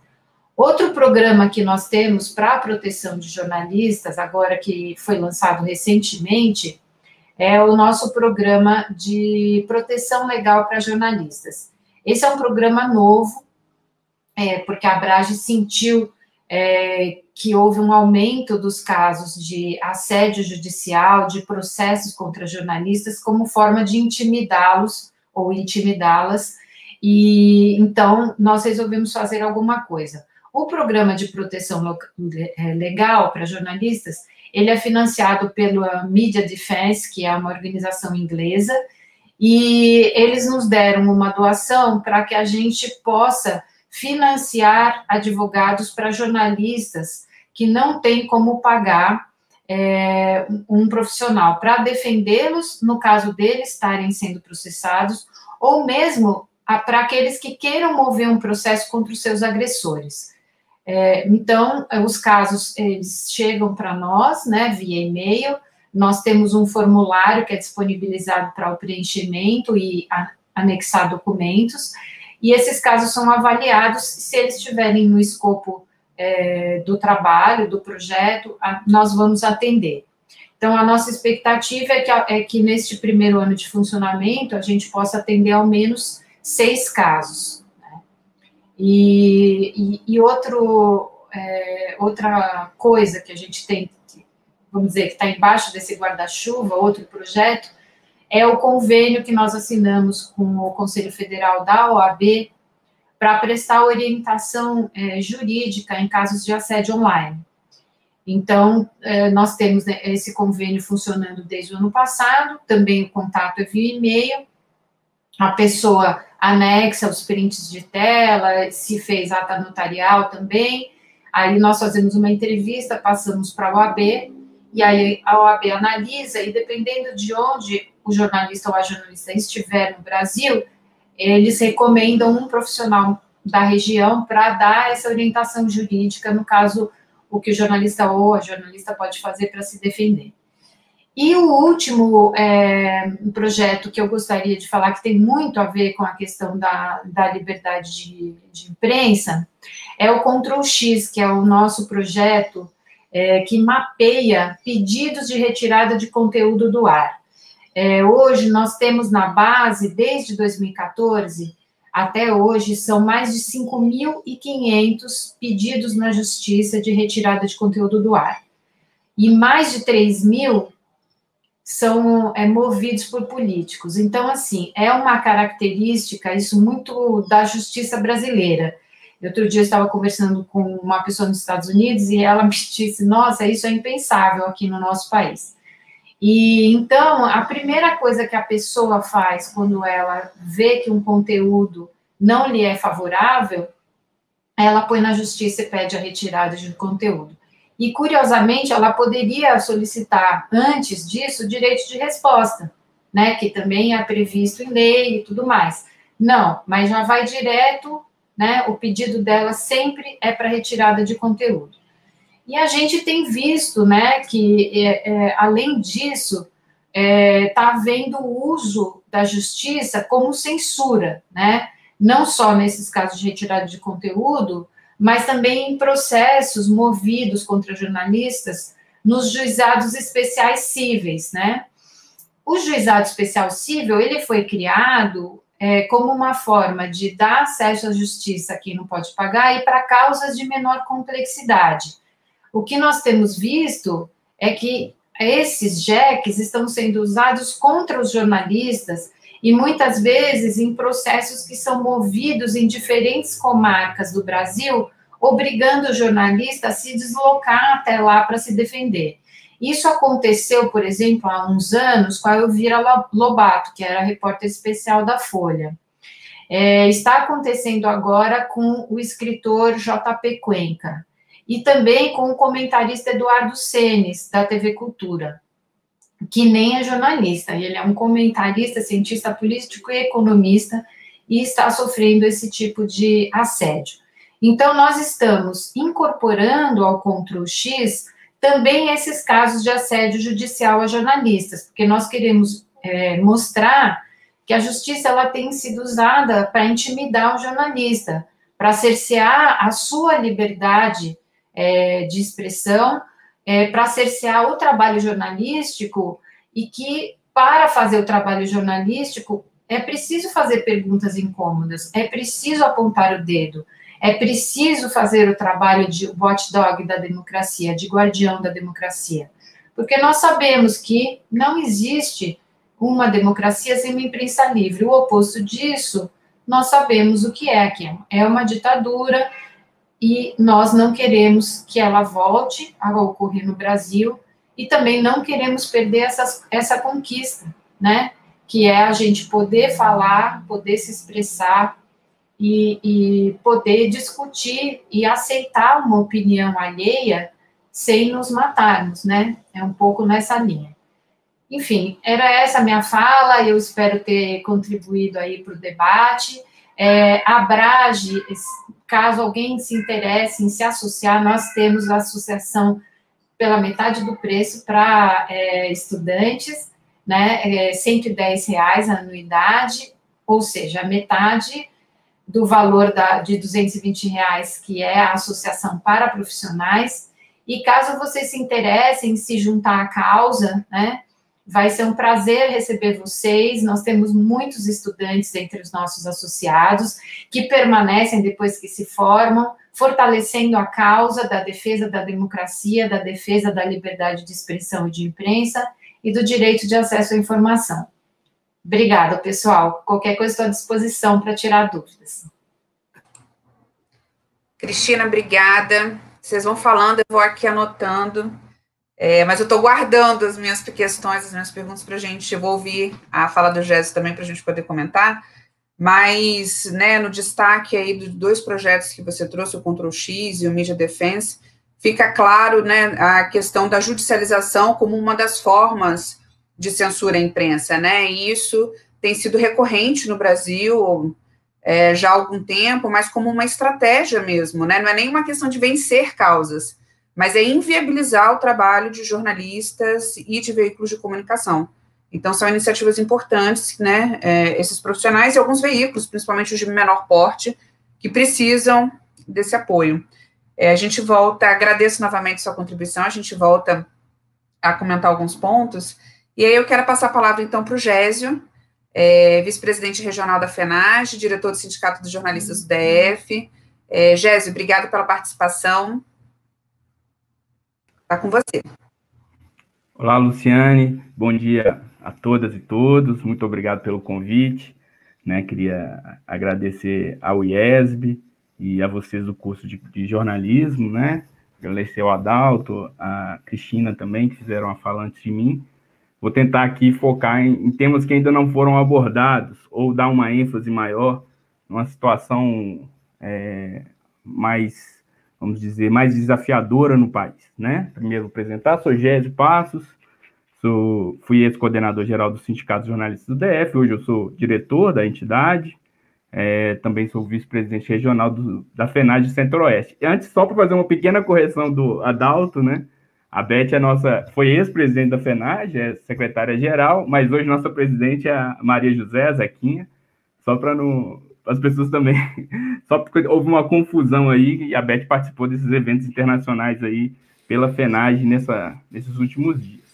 Outro programa que nós temos para a proteção de jornalistas, agora que foi lançado recentemente, é o nosso programa de proteção legal para jornalistas. Esse é um programa novo, porque a Abrage sentiu que houve um aumento dos casos de assédio judicial, de processos contra jornalistas, como forma de intimidá-los ou intimidá-las, e então nós resolvemos fazer alguma coisa. O programa de proteção legal para jornalistas, ele é financiado pela Media Defense, que é uma organização inglesa, e eles nos deram uma doação para que a gente possa financiar advogados para jornalistas que não têm como pagar um profissional para defendê-los, no caso deles estarem sendo processados, ou mesmo para aqueles que queiram mover um processo contra os seus agressores. Então, os casos, eles chegam para nós, né, via e-mail. Nós temos um formulário que é disponibilizado para o preenchimento e anexar documentos, e esses casos são avaliados, se eles estiverem no escopo do trabalho, do projeto, nós vamos atender. Então, a nossa expectativa é que neste primeiro ano de funcionamento, a gente possa atender ao menos 6 casos. Né? E outra coisa que a gente tem, vamos dizer, que está embaixo desse guarda-chuva, outro projeto, é o convênio que nós assinamos com o Conselho Federal da OAB para prestar orientação jurídica em casos de assédio online. Então, nós temos esse convênio funcionando desde o ano passado, também o contato é via e-mail, a pessoa anexa os prints de tela, se fez ata notarial também, aí nós fazemos uma entrevista, passamos para a OAB, e aí a OAB analisa, e dependendo de onde o jornalista ou a jornalista estiver no Brasil, eles recomendam um profissional da região para dar essa orientação jurídica, no caso, o que o jornalista ou a jornalista pode fazer para se defender. E o último projeto que eu gostaria de falar, que tem muito a ver com a questão da liberdade de imprensa, é o Ctrl X, que é o nosso projeto que mapeia pedidos de retirada de conteúdo do ar. Hoje, nós temos na base, desde 2014, até hoje, são mais de 5.500 pedidos na justiça de retirada de conteúdo do ar. E mais de 3.000 são movidos por políticos. Então, assim, é uma característica, isso muito da justiça brasileira. Outro dia eu estava conversando com uma pessoa nos Estados Unidos e ela me disse, nossa, isso é impensável aqui no nosso país. E, então, a primeira coisa que a pessoa faz quando ela vê que um conteúdo não lhe é favorável, ela põe na justiça e pede a retirada de conteúdo. E, curiosamente, ela poderia solicitar, antes disso, o direito de resposta, né, que também é previsto em lei e tudo mais. Não, mas já vai direto, né, o pedido dela sempre é para retirada de conteúdo. E a gente tem visto, né, que, além disso, está havendo o uso da justiça como censura, né, não só nesses casos de retirada de conteúdo, mas também em processos movidos contra jornalistas nos juizados especiais cíveis, né. O juizado especial cível, ele foi criado como uma forma de dar acesso à justiça a quem não pode pagar e para causas de menor complexidade. O que nós temos visto é que esses JECs estão sendo usados contra os jornalistas e muitas vezes em processos que são movidos em diferentes comarcas do Brasil, obrigando o jornalista a se deslocar até lá para se defender. Isso aconteceu, por exemplo, há uns anos com a Elvira Lobato, que era repórter especial da Folha. Está acontecendo agora com o escritor J.P. Cuenca e também com o comentarista Eduardo Senes, da TV Cultura, que nem é jornalista, ele é um comentarista, cientista político e economista e está sofrendo esse tipo de assédio. Então, nós estamos incorporando ao Ctrl X também esses casos de assédio judicial a jornalistas, porque nós queremos mostrar que a justiça ela tem sido usada para intimidar o jornalista, para cercear a sua liberdade de expressão, para cercear o trabalho jornalístico, e que, para fazer o trabalho jornalístico, é preciso fazer perguntas incômodas, é preciso apontar o dedo, é preciso fazer o trabalho de watchdog da democracia, de guardião da democracia. Porque nós sabemos que não existe uma democracia sem uma imprensa livre. O oposto disso, nós sabemos o que é uma ditadura, e nós não queremos que ela volte a ocorrer no Brasil, e também não queremos perder essa conquista, né? Que é a gente poder falar, poder se expressar, e poder discutir e aceitar uma opinião alheia sem nos matarmos, né? É um pouco nessa linha. Enfim, era essa a minha fala, eu espero ter contribuído aí para o debate. A Abrage, caso alguém se interesse em se associar, nós temos a associação pela metade do preço para estudantes, né? R$ 110 a anuidade, ou seja, a metade do valor de R$220, que é a Associação para Profissionais. E caso vocês se interessem em se juntar à causa, né, vai ser um prazer receber vocês. Nós temos muitos estudantes entre os nossos associados que permanecem depois que se formam, fortalecendo a causa da defesa da democracia, da defesa da liberdade de expressão e de imprensa e do direito de acesso à informação. Obrigada, pessoal. Qualquer coisa estou à disposição para tirar dúvidas. Cristina, obrigada. Vocês vão falando, eu vou aqui anotando. Mas eu estou guardando as minhas questões, as minhas perguntas para a gente. Eu vou ouvir a fala do Gésio também para a gente poder comentar. Mas, né, no destaque aí dos 2 projetos que você trouxe, o Ctrl+X e o Media Defense, fica claro, né, a questão da judicialização como uma das formas de censura à imprensa, né? E isso tem sido recorrente no Brasil já há algum tempo, mas como uma estratégia mesmo, né? Não é nem uma questão de vencer causas, mas é inviabilizar o trabalho de jornalistas e de veículos de comunicação. Então, são iniciativas importantes, né, esses profissionais e alguns veículos, principalmente os de menor porte, que precisam desse apoio. A gente volta, agradeço novamente sua contribuição, a gente volta a comentar alguns pontos, e aí eu quero passar a palavra, então, para o Gésio, vice-presidente regional da FENAGE, diretor do Sindicato dos Jornalistas do DF. Gésio, obrigado pela participação. Está com você. Olá, Luciane. Bom dia a todas e todos. Muito obrigado pelo convite. Né? Queria agradecer ao IESB e a vocês do curso de jornalismo, né? Agradecer ao Adalto, a Cristina também, que fizeram a fala antes de mim. Vou tentar aqui focar em temas que ainda não foram abordados, ou dar uma ênfase maior numa situação mais, vamos dizer, mais desafiadora no país, né? Primeiro, vou apresentar, sou Gésio Passos, fui ex-coordenador-geral do Sindicato de Jornalistas do DF, hoje eu sou diretor da entidade, também sou vice-presidente regional da FENAGE Centro-Oeste. Antes, só para fazer uma pequena correção do Adalto, né? A Beth foi ex-presidente da FENAGE, é secretária-geral, mas hoje nossa presidente é a Maria José, a Zequinha, só para as pessoas também, só porque houve uma confusão aí, e a Beth participou desses eventos internacionais aí pela FENAGE nesses últimos dias.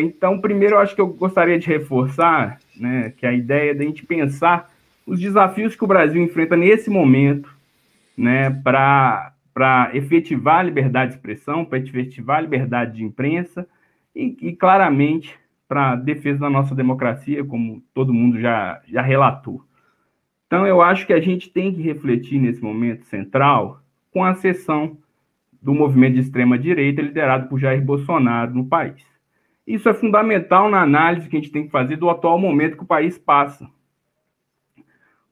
Então, primeiro, eu acho que eu gostaria de reforçar, né, que a ideia da gente pensar os desafios que o Brasil enfrenta nesse momento, né, para efetivar a liberdade de expressão, para efetivar a liberdade de imprensa e claramente, para a defesa da nossa democracia, como todo mundo já relatou. Então, eu acho que a gente tem que refletir nesse momento central com a ascensão do movimento de extrema-direita liderado por Jair Bolsonaro no país. Isso é fundamental na análise que a gente tem que fazer do atual momento que o país passa.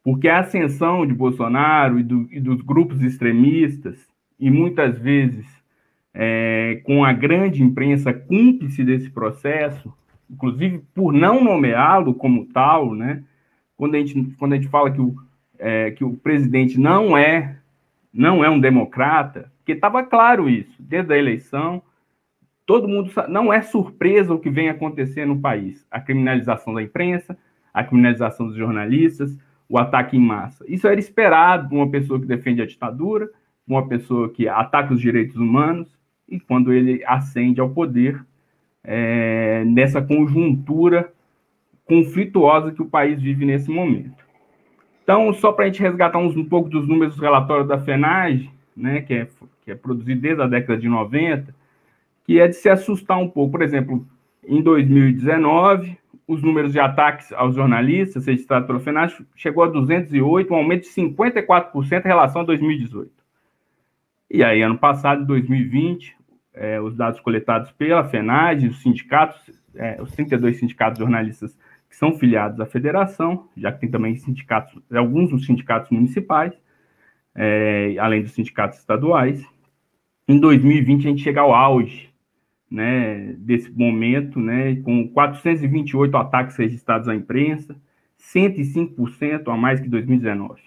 Porque a ascensão de Bolsonaro e dos grupos extremistas, e muitas vezes com a grande imprensa cúmplice desse processo, inclusive por não nomeá-lo como tal, né? Quando a gente fala que o presidente não é um democrata, porque estava claro isso, desde a eleição, todo mundo sabe, não é surpresa o que vem acontecendo no país, a criminalização da imprensa, a criminalização dos jornalistas, o ataque em massa. Isso era esperado de uma pessoa que defende a ditadura, uma pessoa que ataca os direitos humanos, e quando ele ascende ao poder, nessa conjuntura conflituosa que o país vive nesse momento. Então, só para a gente resgatar um pouco dos números do relatório da FENAGE, né, que é produzido desde a década de 90, que é de se assustar um pouco. Por exemplo, em 2019, os números de ataques aos jornalistas registrados pela FENAGE chegou a 208, um aumento de 54% em relação a 2018. E aí, ano passado, em 2020, os dados coletados pela FENAGE, os sindicatos, os 32 sindicatos jornalistas que são filiados à federação, já que tem também sindicatos, alguns dos sindicatos municipais, além dos sindicatos estaduais. Em 2020, a gente chega ao auge, né, desse momento, né, com 428 ataques registrados à imprensa, 105% a mais que 2019.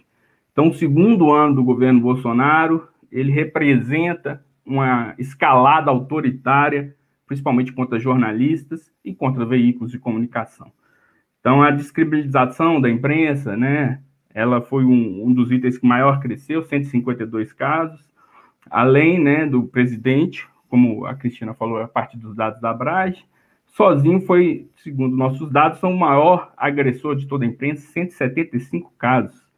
Então, o segundo ano do governo Bolsonaro, ele representa uma escalada autoritária, principalmente contra jornalistas e contra veículos de comunicação. Então, a descredibilização da imprensa, né, ela foi um dos itens que maior cresceu, 152 casos, além, né, do presidente, como a Cristina falou, a partir dos dados da Abrage, sozinho foi, segundo nossos dados, o maior agressor de toda a imprensa, 175 casos,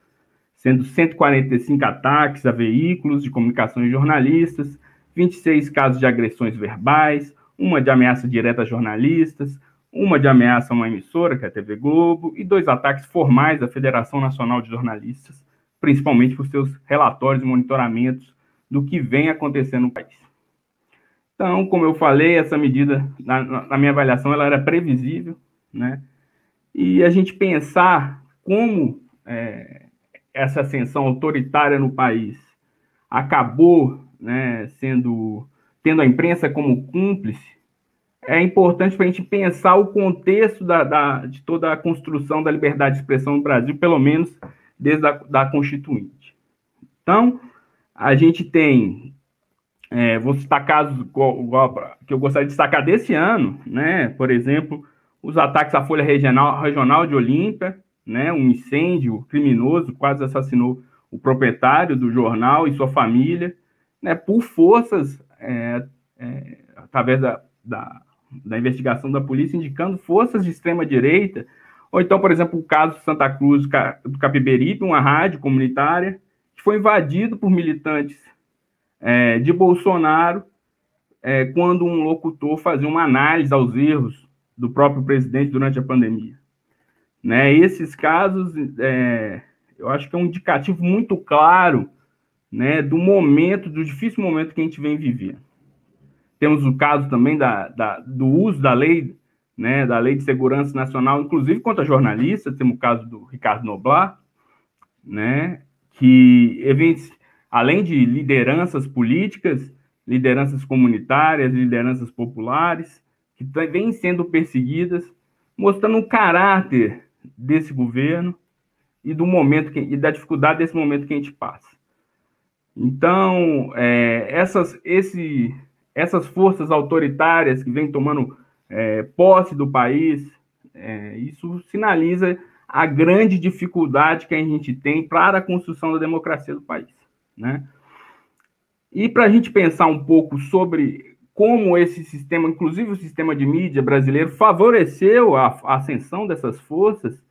sendo 145 ataques a veículos de comunicação e jornalistas, 26 casos de agressões verbais, uma de ameaça direta a jornalistas, uma de ameaça a uma emissora, que é a TV Globo, e 2 ataques formais à Federação Nacional de Jornalistas, principalmente por seus relatórios e monitoramentos do que vem acontecendo no país. Então, como eu falei, essa medida, na minha avaliação, ela era previsível, né? E a gente pensar como essa ascensão autoritária no país acabou, né, tendo a imprensa como cúmplice, é importante para a gente pensar o contexto de toda a construção da liberdade de expressão no Brasil, pelo menos desde a Constituinte. Então, a gente tem, vou citar casos que eu gostaria de destacar desse ano, né? Por exemplo, os ataques à Folha Regional de Olímpia, né? Um incêndio criminoso quase assassinou o proprietário do jornal e sua família, né? Por forças, através da investigação da polícia, indicando forças de extrema-direita, ou então, por exemplo, o caso de Santa Cruz do Capiberibe, uma rádio comunitária, que foi invadido por militantes de Bolsonaro, quando um locutor fazia uma análise aos erros do próprio presidente durante a pandemia. Né? Esses casos, eu acho que é um indicativo muito claro, né, do difícil momento que a gente vem vivendo. Temos o caso também do uso da lei, né, da Lei de Segurança Nacional, inclusive contra jornalistas. Temos o caso do Ricardo Noblat, né, que, além de lideranças políticas, lideranças comunitárias, lideranças populares, que vêm sendo perseguidas, mostrando o caráter desse governo e da dificuldade desse momento que a gente passa. Então, essas forças autoritárias que vêm tomando posse do país, isso sinaliza a grande dificuldade que a gente tem para a construção da democracia do país, né? E para a gente pensar um pouco sobre como esse sistema, inclusive o sistema de mídia brasileiro, favoreceu a ascensão dessas forças,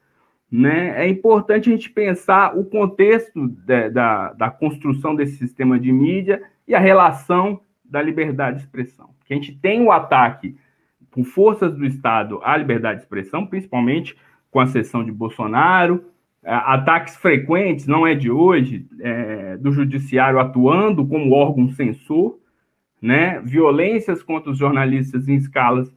né, é importante a gente pensar o contexto da construção desse sistema de mídia e a relação da liberdade de expressão. Porque a gente tem o ataque por forças do Estado à liberdade de expressão, principalmente com a ascensão de Bolsonaro, ataques frequentes, não é de hoje, do judiciário atuando como órgão censor, né, violências contra os jornalistas em escalas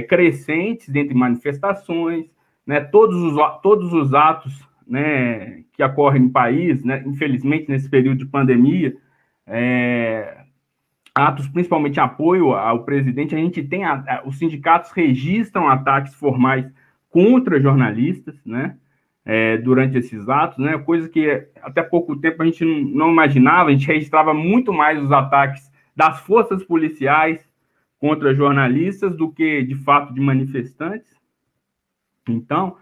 crescentes, dentre manifestações, né, todos os atos, né, que ocorrem no país, né, infelizmente nesse período de pandemia, atos principalmente em apoio ao presidente, a gente tem, os sindicatos registram ataques formais contra jornalistas, né, durante esses atos, né, coisa que até pouco tempo a gente não imaginava. A gente registrava muito mais os ataques das forças policiais contra jornalistas do que, de fato, de manifestantes. Então,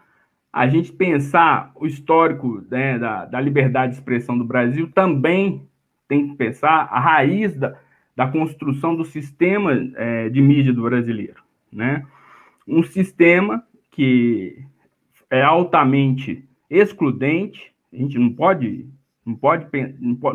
a gente pensar o histórico, né, da liberdade de expressão do Brasil também tem que pensar a raiz da construção do sistema de mídia do brasileiro, né? Um sistema que é altamente excludente. A gente não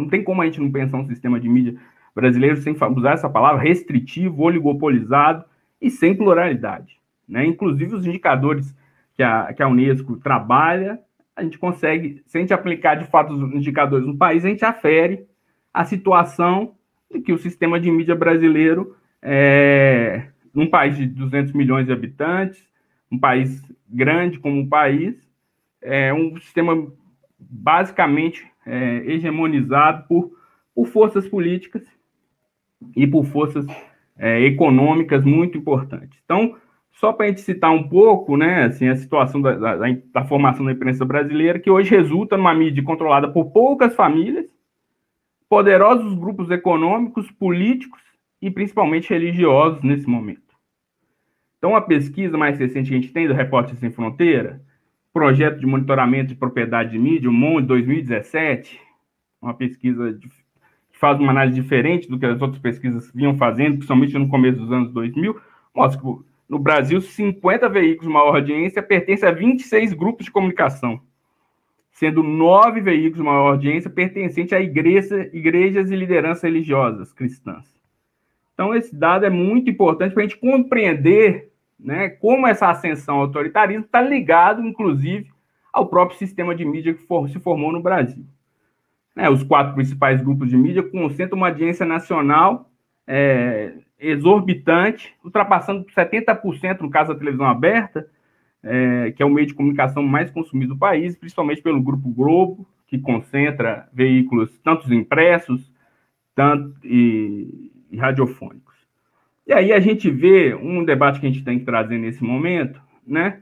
tem como a gente não pensar um sistema de mídia brasileiro sem usar essa palavra, restritivo, oligopolizado e sem pluralidade, né? Inclusive os indicadores que a Unesco trabalha, a gente consegue, se a gente aplicar de fato os indicadores no país, a gente afere a situação de que o sistema de mídia brasileiro, num país de 200 milhões de habitantes, um país grande como um país, é um sistema basicamente hegemonizado por forças políticas e por forças econômicas muito importantes. Então, só para a gente citar um pouco, né, assim, a situação da formação da imprensa brasileira, que hoje resulta numa mídia controlada por poucas famílias, poderosos grupos econômicos, políticos e principalmente religiosos nesse momento. Então, a pesquisa mais recente que a gente tem do Repórter Sem Fronteira projeto de monitoramento de propriedade de mídia, o MON, de 2017, uma pesquisa que faz uma análise diferente do que as outras pesquisas vinham fazendo, principalmente no começo dos anos 2000, mostra que no Brasil, 50 veículos de maior audiência pertencem a 26 grupos de comunicação, sendo 9 veículos de maior audiência pertencentes a igrejas e lideranças religiosas cristãs. Então, esse dado é muito importante para a gente compreender, né, como essa ascensão ao autoritarismo está ligado, inclusive, ao próprio sistema de mídia que se formou no Brasil. Os 4 principais grupos de mídia concentram uma audiência nacional exorbitante, ultrapassando 70% no caso da televisão aberta, que é o meio de comunicação mais consumido do país, principalmente pelo Grupo Globo, que concentra veículos tanto impressos e radiofônicos. E aí a gente vê um debate que a gente tem que trazer nesse momento, né,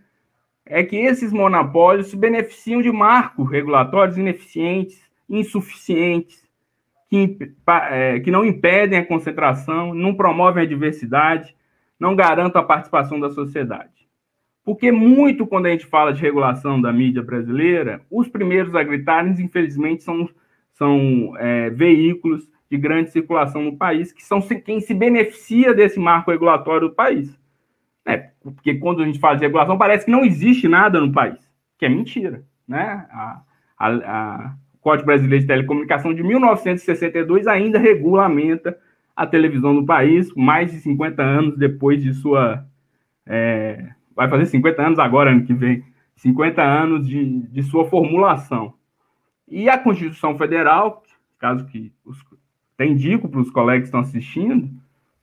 é que esses monopólios se beneficiam de marcos regulatórios ineficientes, insuficientes, que não impedem a concentração, não promovem a diversidade, não garantem a participação da sociedade. Porque muito, quando a gente fala de regulação da mídia brasileira, os primeiros a gritarem, infelizmente, são veículos de grande circulação no país, que são quem se beneficia desse marco regulatório do país. Porque quando a gente fala de regulação, parece que não existe nada no país, que é mentira, né? O Código Brasileiro de Telecomunicação de 1962 ainda regulamenta a televisão no país, mais de 50 anos depois de sua... vai fazer 50 anos agora, ano que vem, 50 anos de sua formulação. E a Constituição Federal, caso que até indico para os colegas que estão assistindo,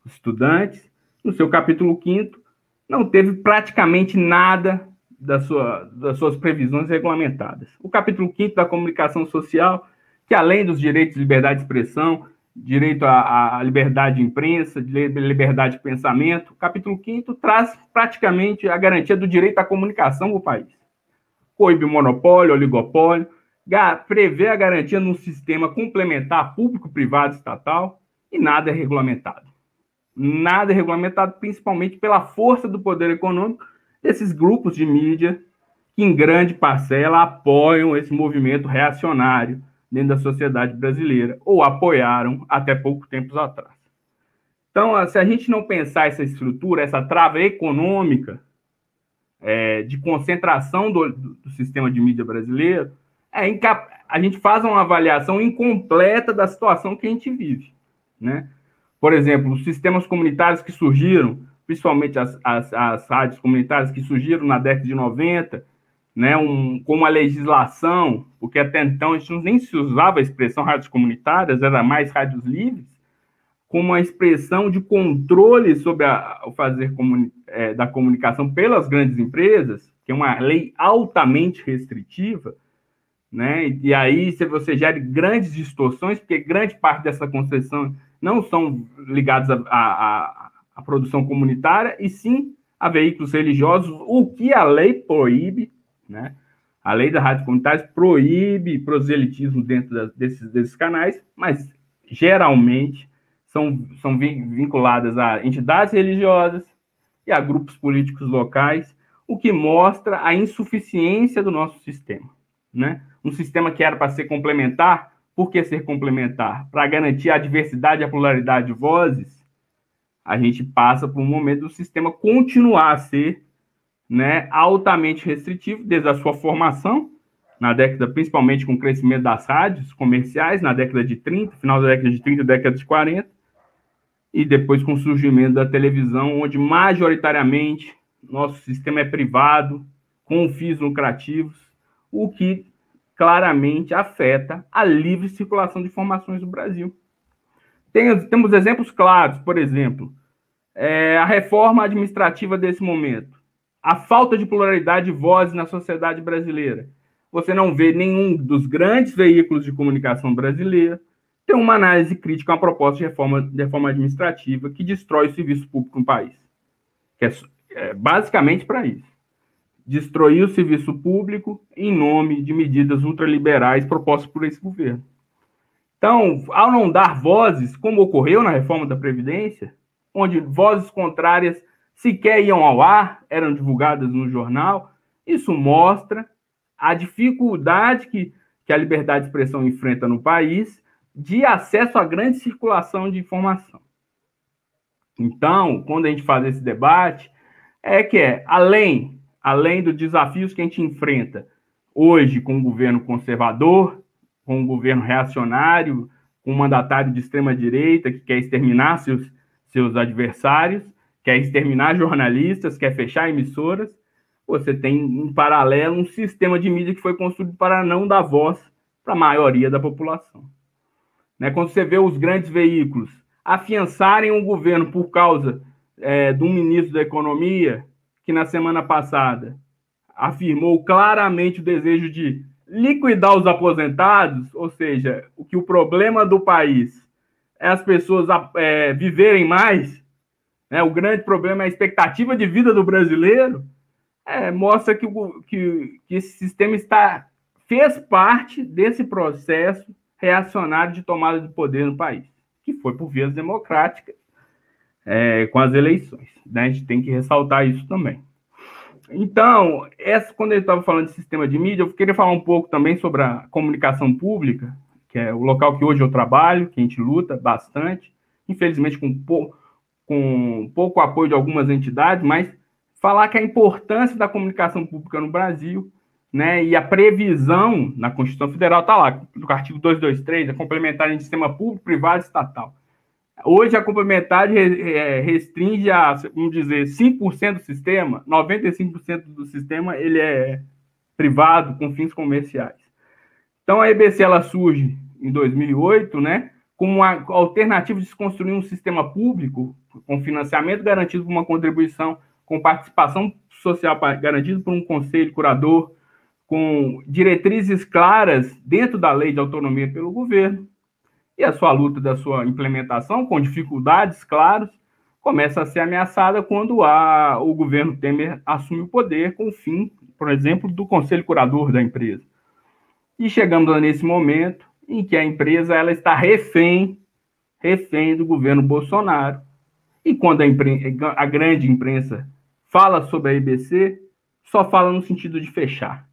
os estudantes, no seu capítulo 5º, não teve praticamente nada das suas previsões regulamentadas. O capítulo 5º da comunicação social, que além dos direitos de liberdade de expressão, direito à liberdade de imprensa, liberdade de pensamento, o capítulo 5º traz praticamente a garantia do direito à comunicação no país. Coíbe monopólio, oligopólio, prevê a garantia num sistema complementar público-privado estatal e nada é regulamentado. Nada é regulamentado, principalmente pela força do poder econômico desses grupos de mídia que, em grande parcela, apoiam esse movimento reacionário dentro da sociedade brasileira, ou apoiaram até pouco tempo atrás. Então, se a gente não pensar essa estrutura, essa trava econômica de concentração do sistema de mídia brasileiro, a gente faz uma avaliação incompleta da situação que a gente vive, né? Por exemplo, os sistemas comunitários que surgiram, principalmente as rádios comunitárias que surgiram na década de 90, né, com uma legislação, porque até então a gente nem se usava a expressão rádios comunitárias, era mais rádios livres, com uma expressão de controle sobre o fazer da comunicação pelas grandes empresas, que é uma lei altamente restritiva, né? E aí você gera grandes distorções, porque grande parte dessa concessão não são ligados à produção comunitária, e sim a veículos religiosos, o que a lei proíbe, né? A lei da rádio comunitária proíbe proselitismo dentro desses canais, mas geralmente são vinculadas a entidades religiosas e a grupos políticos locais, o que mostra a insuficiência do nosso sistema, né? Um sistema que era para ser complementar. Por que ser complementar? Para garantir a diversidade e a pluralidade de vozes, a gente passa por um momento do sistema continuar a ser, né, altamente restritivo, desde a sua formação, na década, principalmente com o crescimento das rádios comerciais, na década de 30, final da década de 30 e década de 40, e depois com o surgimento da televisão, onde majoritariamente nosso sistema é privado, com fins lucrativos, o que claramente afeta a livre circulação de informações no Brasil. Temos exemplos claros, por exemplo, a reforma administrativa desse momento, a falta de pluralidade de vozes na sociedade brasileira. Você não vê nenhum dos grandes veículos de comunicação brasileira ter uma análise crítica a uma proposta de reforma administrativa que destrói o serviço público no país. Que é basicamente para isso. Destruir o serviço público em nome de medidas ultraliberais propostas por esse governo. Então, ao não dar vozes, como ocorreu na reforma da Previdência, onde vozes contrárias sequer iam ao ar, eram divulgadas no jornal, isso mostra a dificuldade que a liberdade de expressão enfrenta no país de acesso à grande circulação de informação. Então, quando a gente faz esse debate, além dos desafios que a gente enfrenta hoje com o governo conservador, com o governo reacionário, com um mandatário de extrema-direita que quer exterminar seus adversários, quer exterminar jornalistas, quer fechar emissoras, você tem, em paralelo, um sistema de mídia que foi construído para não dar voz para a maioria da população. Né? Quando você vê os grandes veículos afiançarem o governo por causa de um ministro da Economia que, na semana passada, afirmou claramente o desejo de liquidar os aposentados, ou seja, o problema do país é as pessoas viverem mais, né? O grande problema é a expectativa de vida do brasileiro, mostra que esse sistema fez parte desse processo reacionário de tomada de poder no país, que foi por vias democráticas, com as eleições. Né? A gente tem que ressaltar isso também. Então, quando eu estava falando de sistema de mídia, eu queria falar um pouco também sobre a comunicação pública, que é o local que hoje eu trabalho, que a gente luta bastante, infelizmente com pouco apoio de algumas entidades, mas falar que a importância da comunicação pública no Brasil, né, e a previsão na Constituição Federal está lá, no artigo 223, a complementar de sistema público, privado e estatal. Hoje, a complementar restringe a, vamos dizer, 5% do sistema, 95% do sistema ele é privado, com fins comerciais. Então, a EBC ela surge em 2008, né, como uma alternativa de se construir um sistema público com financiamento garantido por uma contribuição, com participação social garantida por um conselho curador, com diretrizes claras dentro da lei de autonomia pelo governo. E a sua luta da sua implementação, com dificuldades claras, começa a ser ameaçada quando o governo Temer assume o poder com o fim, por exemplo, do conselho curador da empresa. E chegamos nesse momento em que a empresa ela está refém do governo Bolsonaro. E quando a grande imprensa fala sobre a EBC, só fala no sentido de fechar,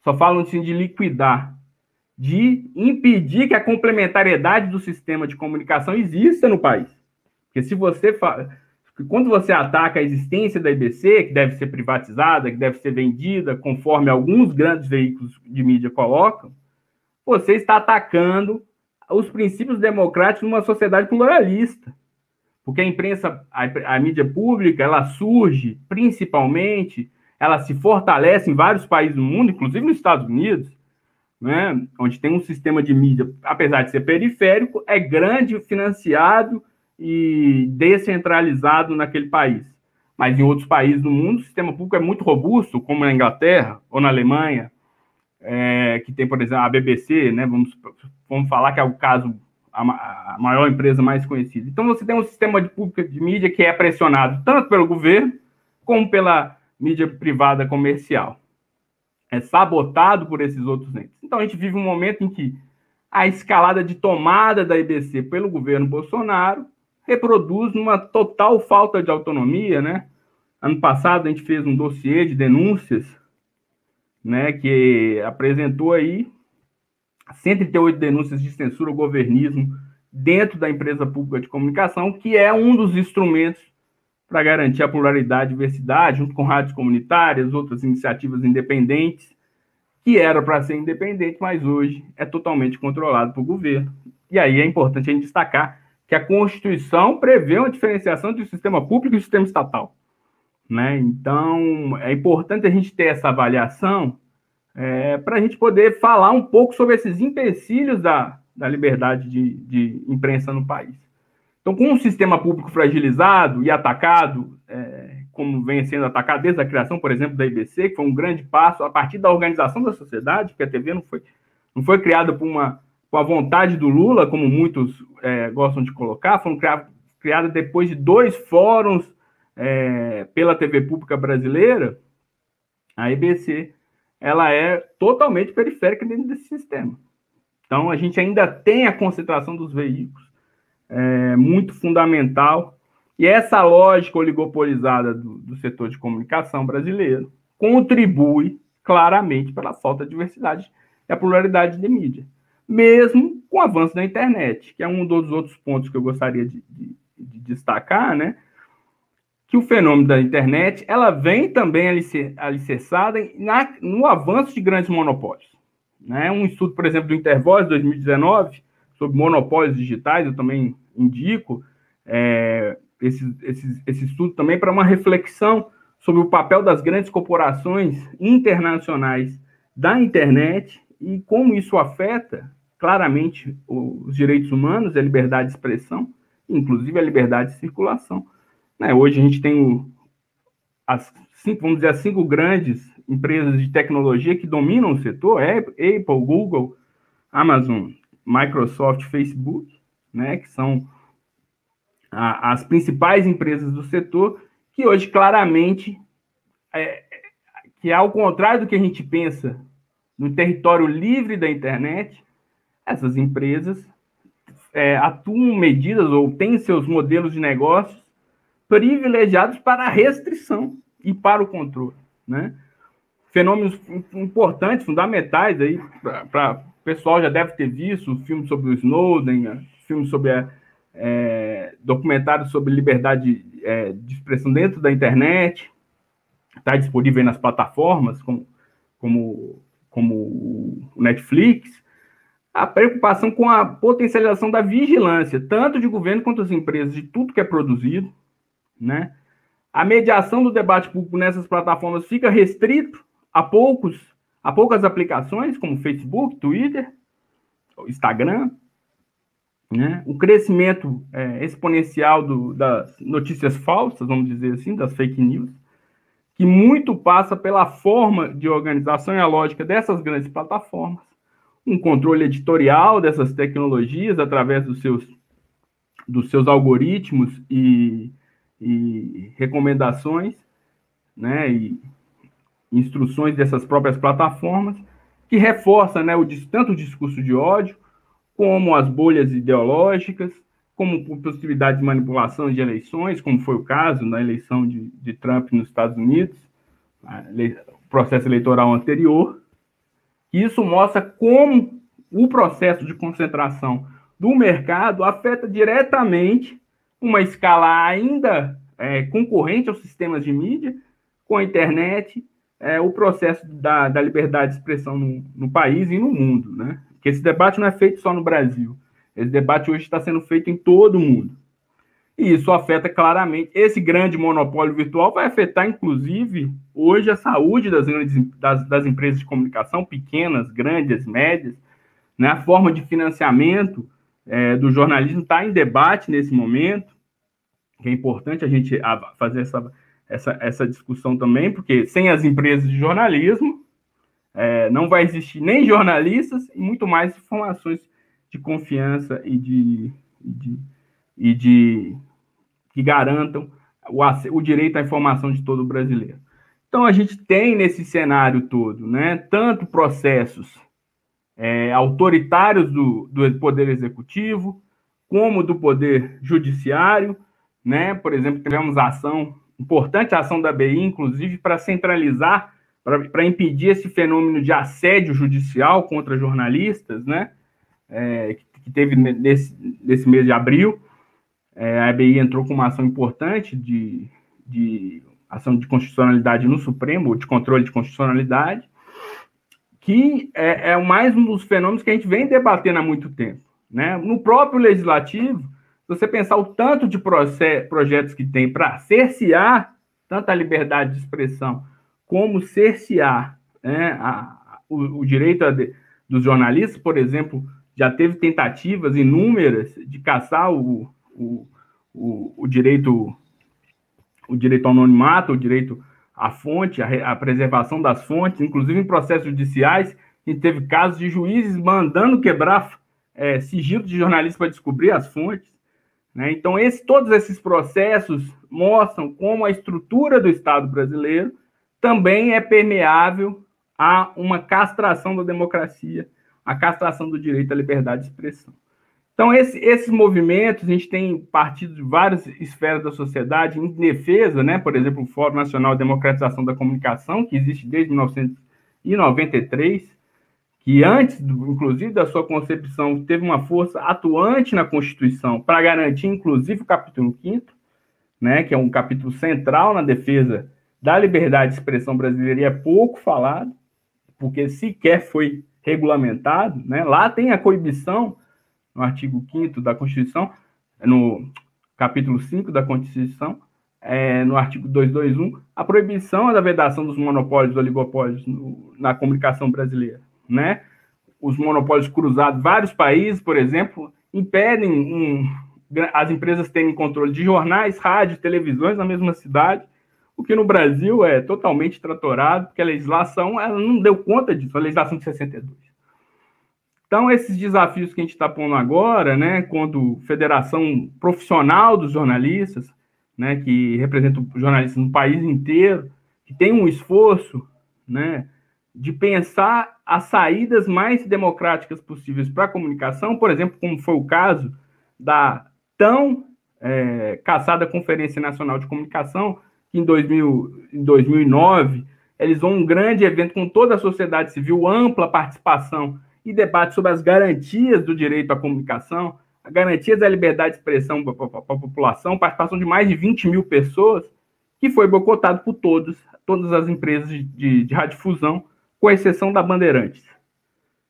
só fala no sentido de liquidar, de impedir que a complementariedade do sistema de comunicação exista no país. Porque quando você ataca a existência da EBC, que deve ser privatizada, que deve ser vendida, conforme alguns grandes veículos de mídia colocam, você está atacando os princípios democráticos numa sociedade pluralista. Porque a imprensa, a mídia pública, ela surge, principalmente, ela se fortalece em vários países do mundo, inclusive nos Estados Unidos, né, onde tem um sistema de mídia, apesar de ser periférico, é grande, financiado e descentralizado naquele país. Mas em outros países do mundo, o sistema público é muito robusto, como na Inglaterra ou na Alemanha, que tem, por exemplo, a BBC, né, vamos falar que é o caso, a maior empresa mais conhecida. Então, você tem um sistema público de mídia que é pressionado tanto pelo governo como pela mídia privada comercial. É sabotado por esses outros entes. Então, a gente vive um momento em que a escalada de tomada da EBC pelo governo Bolsonaro reproduz uma total falta de autonomia, né? Ano passado, a gente fez um dossiê de denúncias, né, que apresentou aí 138 denúncias de censura ao governismo dentro da empresa pública de comunicação, que é um dos instrumentos para garantir a pluralidade e diversidade, junto com rádios comunitárias, outras iniciativas independentes, que era para ser independente, mas hoje é totalmente controlado pelo governo. E aí é importante a gente destacar que a Constituição prevê uma diferenciação entre o sistema público e o sistema estatal. Né? Então, é importante a gente ter essa avaliação para a gente poder falar um pouco sobre esses empecilhos da liberdade de imprensa no país. Então, com um sistema público fragilizado e atacado, como vem sendo atacado desde a criação, por exemplo, da IBC, que foi um grande passo a partir da organização da sociedade, porque a TV não foi criada com a vontade do Lula, como muitos gostam de colocar, foi criada depois de 2 fóruns pela TV pública brasileira. A IBC ela é totalmente periférica dentro desse sistema. Então, a gente ainda tem a concentração dos veículos, muito fundamental, e essa lógica oligopolizada do setor de comunicação brasileiro contribui claramente pela falta de diversidade e a pluralidade de mídia, mesmo com o avanço da internet, que é um dos outros pontos que eu gostaria de destacar, né? Que o fenômeno da internet, ela vem também alicerçada no avanço de grandes monopólios. Né? Um estudo, por exemplo, do Intervoz, 2019, sobre monopólios digitais, eu também indico esse estudo também para uma reflexão sobre o papel das grandes corporações internacionais da internet e como isso afeta claramente os direitos humanos, a liberdade de expressão, inclusive a liberdade de circulação. Hoje a gente tem vamos dizer, as 5 grandes empresas de tecnologia que dominam o setor, Apple, Google, Amazon, Microsoft, Facebook, né, que são as principais empresas do setor, que hoje claramente, que ao contrário do que a gente pensa no território livre da internet, essas empresas atuam medidas ou têm seus modelos de negócios privilegiados para a restrição e para o controle, né? Fenômenos importantes, fundamentais aí para o pessoal já deve ter visto filmes sobre o Snowden, filmes sobre documentários sobre liberdade de expressão dentro da internet, está disponível aí nas plataformas como o Netflix. A preocupação com a potencialização da vigilância, tanto de governo quanto das empresas, de tudo que é produzido, né? A mediação do debate público nessas plataformas fica restrito a poucas aplicações, como Facebook, Twitter, Instagram, né? O crescimento exponencial das notícias falsas, vamos dizer assim, das fake news, que muito passa pela forma de organização e a lógica dessas grandes plataformas, um controle editorial dessas tecnologias através dos seus algoritmos e recomendações, né, e instruções dessas próprias plataformas, que reforça, né, tanto o discurso de ódio, como as bolhas ideológicas, como possibilidade de manipulação de eleições, como foi o caso na eleição de Trump nos Estados Unidos, o processo eleitoral anterior. Isso mostra como o processo de concentração do mercado afeta diretamente uma escala ainda concorrente aos sistemas de mídia, com a internet, o processo da liberdade de expressão no país e no mundo, né? Porque esse debate não é feito só no Brasil. Esse debate hoje está sendo feito em todo o mundo. E isso afeta claramente. Esse grande monopólio virtual vai afetar, inclusive, hoje a saúde das empresas de comunicação, pequenas, grandes, médias, né? A forma de financiamento do jornalismo está em debate nesse momento, que é importante a gente fazer essa discussão também, porque sem as empresas de jornalismo não vai existir nem jornalistas e muito mais informações de confiança e que garantam o direito à informação de todo brasileiro. Então, a gente tem nesse cenário todo, né, tanto processos autoritários do Poder Executivo, como do Poder Judiciário, né? Por exemplo, tivemos importante ação da BI, inclusive, para centralizar, para impedir esse fenômeno de assédio judicial contra jornalistas, né? Que teve nesse mês de abril. A BI entrou com uma ação importante de ação de constitucionalidade no Supremo, de controle de constitucionalidade, que é mais um dos fenômenos que a gente vem debatendo há muito tempo, né? No próprio Legislativo, se você pensar o tanto de projetos que tem para cercear tanto a liberdade de expressão como cercear, né, o direito dos jornalistas, por exemplo, já teve tentativas inúmeras de caçar o direito ao anonimato, o direito à fonte, a preservação das fontes, inclusive em processos judiciais, a gente teve casos de juízes mandando quebrar sigilo de jornalistas para descobrir as fontes, né? Então, todos esses processos mostram como a estrutura do Estado brasileiro também é permeável a uma castração da democracia, a castração do direito à liberdade de expressão. Então, esses movimentos, a gente tem partido de várias esferas da sociedade em defesa, né? Por exemplo, o Fórum Nacional de Democratização da Comunicação, que existe desde 1993, que antes, inclusive, da sua concepção, teve uma força atuante na Constituição para garantir, inclusive, o capítulo 5º, né, que é um capítulo central na defesa da liberdade de expressão brasileira e é pouco falado, porque sequer foi regulamentado, né? Lá tem a coibição, no artigo 5º da Constituição, no capítulo 5 da Constituição, no artigo 221, a proibição da vedação dos monopólios e oligopólios na comunicação brasileira, né? Os monopólios cruzados, vários países, por exemplo, impedem as empresas terem controle de jornais, rádios, televisões na mesma cidade, o que no Brasil é totalmente tratorado, porque a legislação ela não deu conta disso, a legislação de 62. Então, esses desafios que a gente está pondo agora, né, quando Federação Profissional dos Jornalistas, né, que representa os jornalistas no país inteiro, que tem um esforço, né, de pensar as saídas mais democráticas possíveis para a comunicação, por exemplo, como foi o caso da tão caçada Conferência Nacional de Comunicação, que em 2009 realizou um grande evento com toda a sociedade civil, ampla participação e debate sobre as garantias do direito à comunicação, as garantias da liberdade de expressão para a população, participação de mais de 20 mil pessoas, que foi boicotado por todas as empresas de radiodifusão, com exceção da Bandeirantes.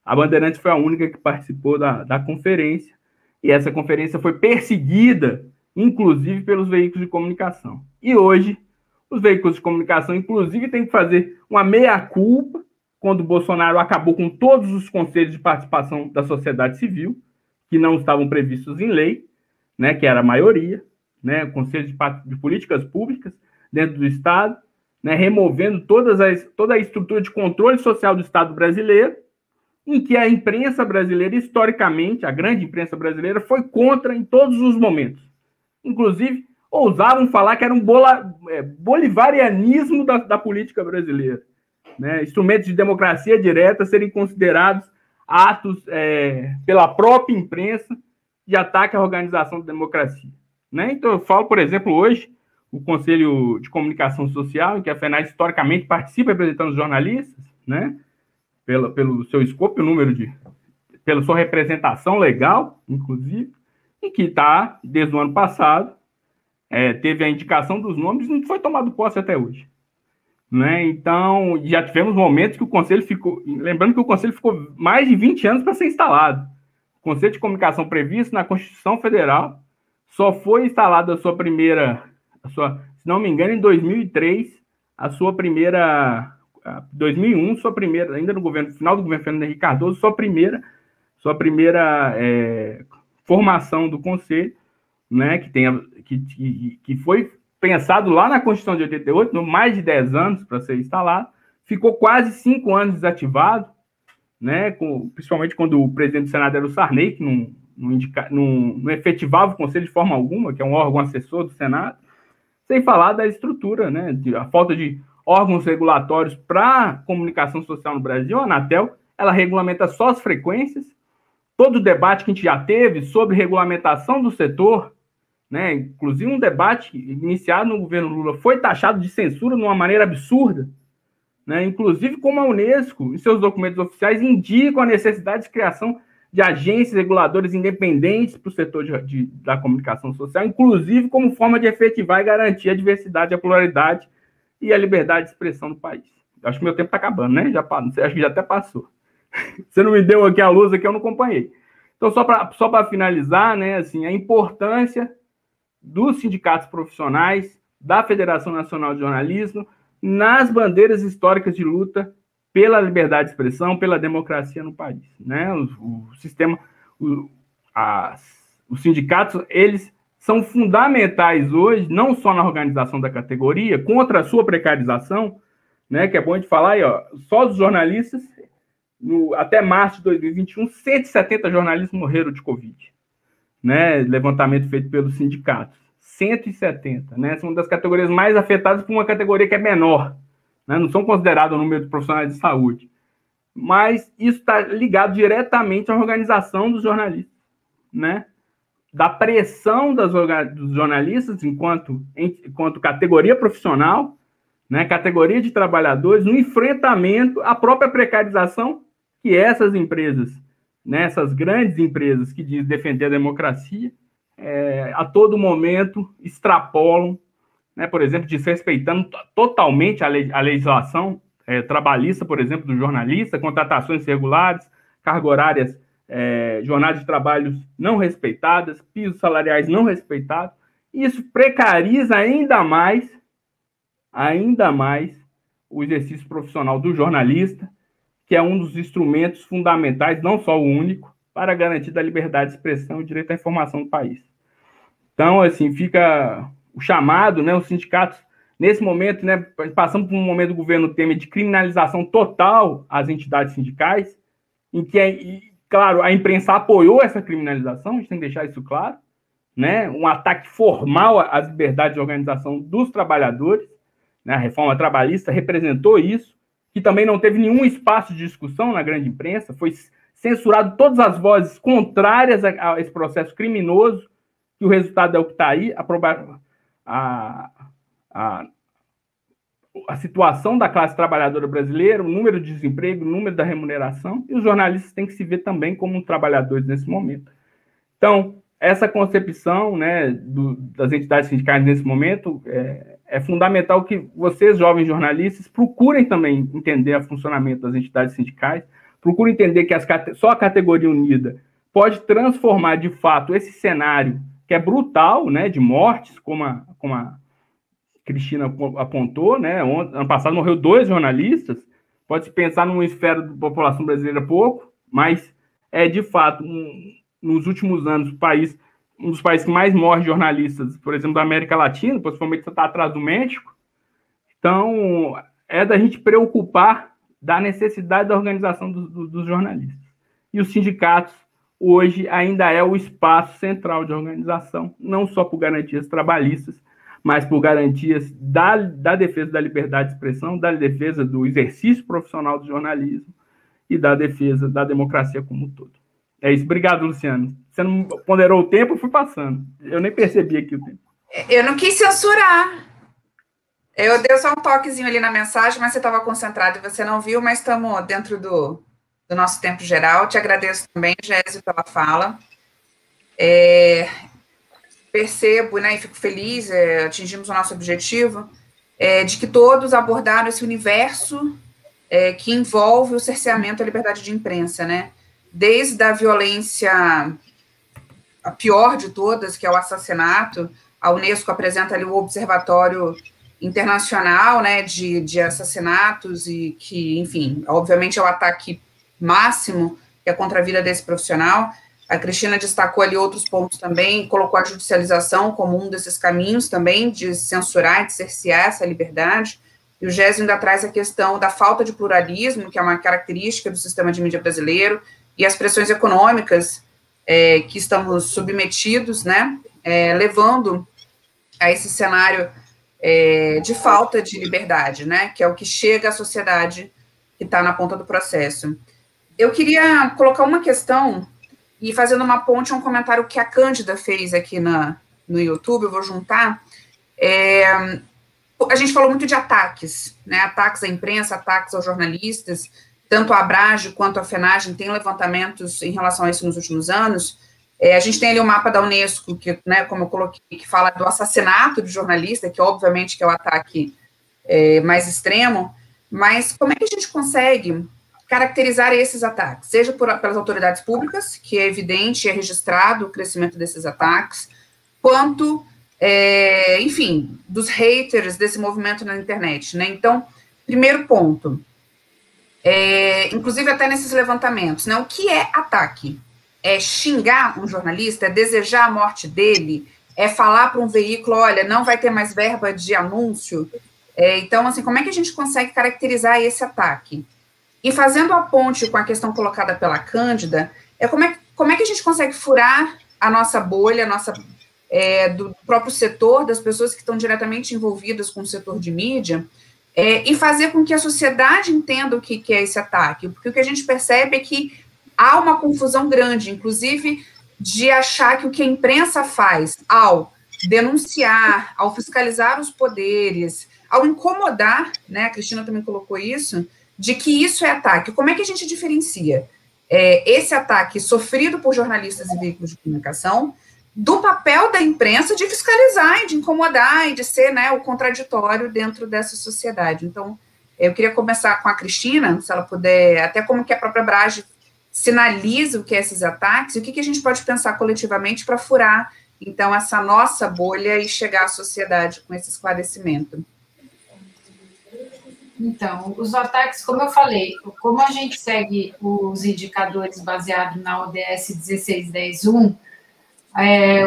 A Bandeirantes foi a única que participou da conferência, e essa conferência foi perseguida, inclusive, pelos veículos de comunicação. E hoje, os veículos de comunicação, inclusive, têm que fazer uma meia-culpa quando o Bolsonaro acabou com todos os conselhos de participação da sociedade civil, que não estavam previstos em lei, né, que era a maioria, né, conselho de políticas públicas dentro do Estado, né, removendo toda a estrutura de controle social do Estado brasileiro, em que a imprensa brasileira, historicamente, a grande imprensa brasileira, foi contra em todos os momentos. Inclusive, ousavam falar que era um bolivarianismo da política brasileira, né? Instrumentos de democracia direta serem considerados atos pela própria imprensa de ataque à organização da democracia, né? Então, eu falo, por exemplo, hoje, o Conselho de Comunicação Social, em que a FENAI historicamente participa representando os jornalistas, né? Pelo seu escopo, pela sua representação legal, inclusive, e que está, desde o ano passado, teve a indicação dos nomes e não foi tomado posse até hoje. Né? Então, já tivemos momentos que o Conselho ficou... Lembrando que o Conselho ficou mais de 20 anos para ser instalado. O Conselho de Comunicação previsto na Constituição Federal só foi instalado se não me engano, em 2003, 2001, sua primeira, ainda no final do governo Fernando Henrique Cardoso, sua primeira formação do Conselho, né, que foi pensado lá na Constituição de 88, no mais de 10 anos para ser instalado, ficou quase 5 anos desativado, né, principalmente quando o presidente do Senado era o Sarney, que não efetivava o Conselho de forma alguma, que é um órgão assessor do Senado, sem falar da estrutura, né, a falta de órgãos regulatórios para comunicação social no Brasil. A Anatel, ela regulamenta só as frequências. Todo o debate que a gente já teve sobre regulamentação do setor, né, inclusive um debate iniciado no governo Lula, foi taxado de censura de uma maneira absurda, né, inclusive como a Unesco, em seus documentos oficiais, indicam a necessidade de criação de agências reguladoras independentes para o setor da comunicação social, inclusive como forma de efetivar e garantir a diversidade, a pluralidade e a liberdade de expressão no país. Acho que meu tempo está acabando, né? Acho que já até passou. Você não me deu aqui a luz, aqui eu não acompanhei. Então, só para finalizar, né, assim, a importância dos sindicatos profissionais, da Federação Nacional de Jornalismo, nas bandeiras históricas de luta pela liberdade de expressão, pela democracia no país, né? Os sindicatos, eles são fundamentais hoje, não só na organização da categoria, contra a sua precarização, né, que é bom de falar aí, ó, só os jornalistas, até março de 2021, 170 jornalistas morreram de Covid, né, levantamento feito pelos sindicatos, 170, né, são uma das categorias mais afetadas por uma categoria que é menor, né, não são considerados o número de profissionais de saúde, mas isso está ligado diretamente à organização dos jornalistas, né, da pressão dos jornalistas enquanto categoria profissional, né, categoria de trabalhadores, no enfrentamento à própria precarização que essas empresas, né, essas grandes empresas que dizem defender a democracia, a todo momento extrapolam, né, por exemplo, desrespeitando totalmente a legislação trabalhista, por exemplo, do jornalista, contratações irregulares, cargas horárias, jornadas de trabalho não respeitadas, pisos salariais não respeitados. Isso precariza ainda mais o exercício profissional do jornalista, que é um dos instrumentos fundamentais, não só o único, para garantir a liberdade de expressão e o direito à informação do país. Então, assim, fica o chamado, né, os sindicatos, nesse momento, né, passamos por um momento do governo Temer de criminalização total às entidades sindicais, em que, claro, a imprensa apoiou essa criminalização, a gente tem que deixar isso claro, né, um ataque formal às liberdades de organização dos trabalhadores, né, a reforma trabalhista representou isso, que também não teve nenhum espaço de discussão na grande imprensa, foi censurado todas as vozes contrárias a esse processo criminoso, que o resultado é o que está aí, a situação da classe trabalhadora brasileira, o número de desemprego, o número da remuneração, e os jornalistas têm que se ver também como trabalhadores nesse momento. Então, essa concepção, né, das entidades sindicais nesse momento é fundamental que vocês, jovens jornalistas, procurem também entender o funcionamento das entidades sindicais, procurem entender que só a categoria unida pode transformar, de fato, esse cenário que é brutal, né, de mortes, como a Cristina apontou, né, ano passado morreu 2 jornalistas, pode-se pensar numa esfera da população brasileira pouco, mas de fato, nos últimos anos, um dos países que mais morre jornalistas, por exemplo, da América Latina, possivelmente está atrás do México. Então, da gente preocupar da necessidade da organização dos jornalistas. E os sindicatos, hoje, ainda é o espaço central de organização, não só por garantias trabalhistas, mas por garantias da defesa da liberdade de expressão, da defesa do exercício profissional do jornalismo e da defesa da democracia como um todo. É isso. Obrigado, Luciano. Você não ponderou o tempo, eu fui passando. Eu nem percebi aqui o tempo. Eu não quis censurar. Eu dei só um toquezinho ali na mensagem, mas você estava concentrado e você não viu, mas estamos dentro do nosso tempo geral. Te agradeço também, Gésio, pela fala. Percebo, né, e fico feliz, atingimos o nosso objetivo, de que todos abordaram esse universo que envolve o cerceamento à liberdade de imprensa, né? Desde a violência, a pior de todas, que é o assassinato. A Unesco apresenta ali o Observatório Internacional, né, de assassinatos e que, enfim, obviamente é o ataque máximo que é contra a vida desse profissional. A Cristina destacou ali outros pontos também, colocou a judicialização como um desses caminhos também de censurar, de cercear essa liberdade. E o Gésio ainda traz a questão da falta de pluralismo, que é uma característica do sistema de mídia brasileiro, e as pressões econômicas que estamos submetidos, né, levando a esse cenário de falta de liberdade, né, que é o que chega à sociedade que está na ponta do processo. Eu queria colocar uma questão e fazendo uma ponte, um comentário que a Cândida fez aqui no YouTube, eu vou juntar. A gente falou muito de ataques, né, ataques à imprensa, ataques aos jornalistas, tanto a Abrage quanto a FENAGEM tem levantamentos em relação a isso nos últimos anos. A gente tem ali o mapa da Unesco, que, né, como eu coloquei, que fala do assassinato de jornalista, que obviamente que é o ataque mais extremo, mas como é que a gente consegue caracterizar esses ataques, seja pelas autoridades públicas, que é evidente, é registrado o crescimento desses ataques, quanto, enfim, dos haters desse movimento na internet, né? Então, primeiro ponto, inclusive até nesses levantamentos, né? O que é ataque? É xingar um jornalista? É desejar a morte dele? É falar para um veículo, olha, não vai ter mais verba de anúncio? Então, assim, como é que a gente consegue caracterizar esse ataque? E fazendo a ponte com a questão colocada pela Cândida, como é que a gente consegue furar a nossa bolha, do próprio setor, das pessoas que estão diretamente envolvidas com o setor de mídia, e fazer com que a sociedade entenda o que é esse ataque? Porque o que a gente percebe é que há uma confusão grande, inclusive de achar que o que a imprensa faz ao denunciar, ao fiscalizar os poderes, ao incomodar, né, a Cristina também colocou isso, de que isso é ataque. Como é que a gente diferencia esse ataque sofrido por jornalistas e veículos de comunicação do papel da imprensa de fiscalizar, e de incomodar, e de ser, né, o contraditório dentro dessa sociedade? Então, eu queria começar com a Cristina, se ela puder, até como que a própria Brage sinaliza o que é esses ataques, e o que a gente pode pensar coletivamente para furar, então, essa nossa bolha e chegar à sociedade com esse esclarecimento. Então, os ataques, como eu falei, como a gente segue os indicadores baseados na ODS 16.10.1,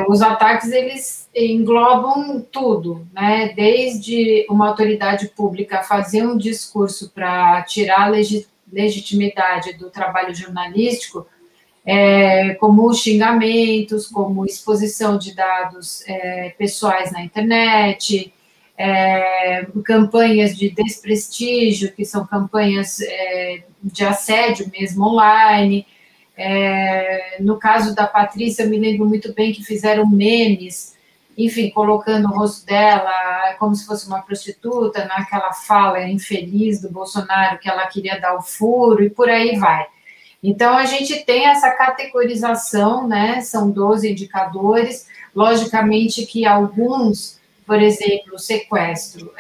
os ataques, eles englobam tudo, né? Desde uma autoridade pública fazer um discurso para tirar a legitimidade do trabalho jornalístico, como xingamentos, como exposição de dados pessoais na internet, campanhas de desprestígio, que são campanhas de assédio mesmo online. No caso da Patrícia, eu me lembro muito bem que fizeram memes, enfim, colocando o rosto dela como se fosse uma prostituta, naquela fala infeliz do Bolsonaro, que ela queria dar o furo, e por aí vai. Então, a gente tem essa categorização, né, são 12 indicadores, logicamente que alguns, por exemplo, o sequestro,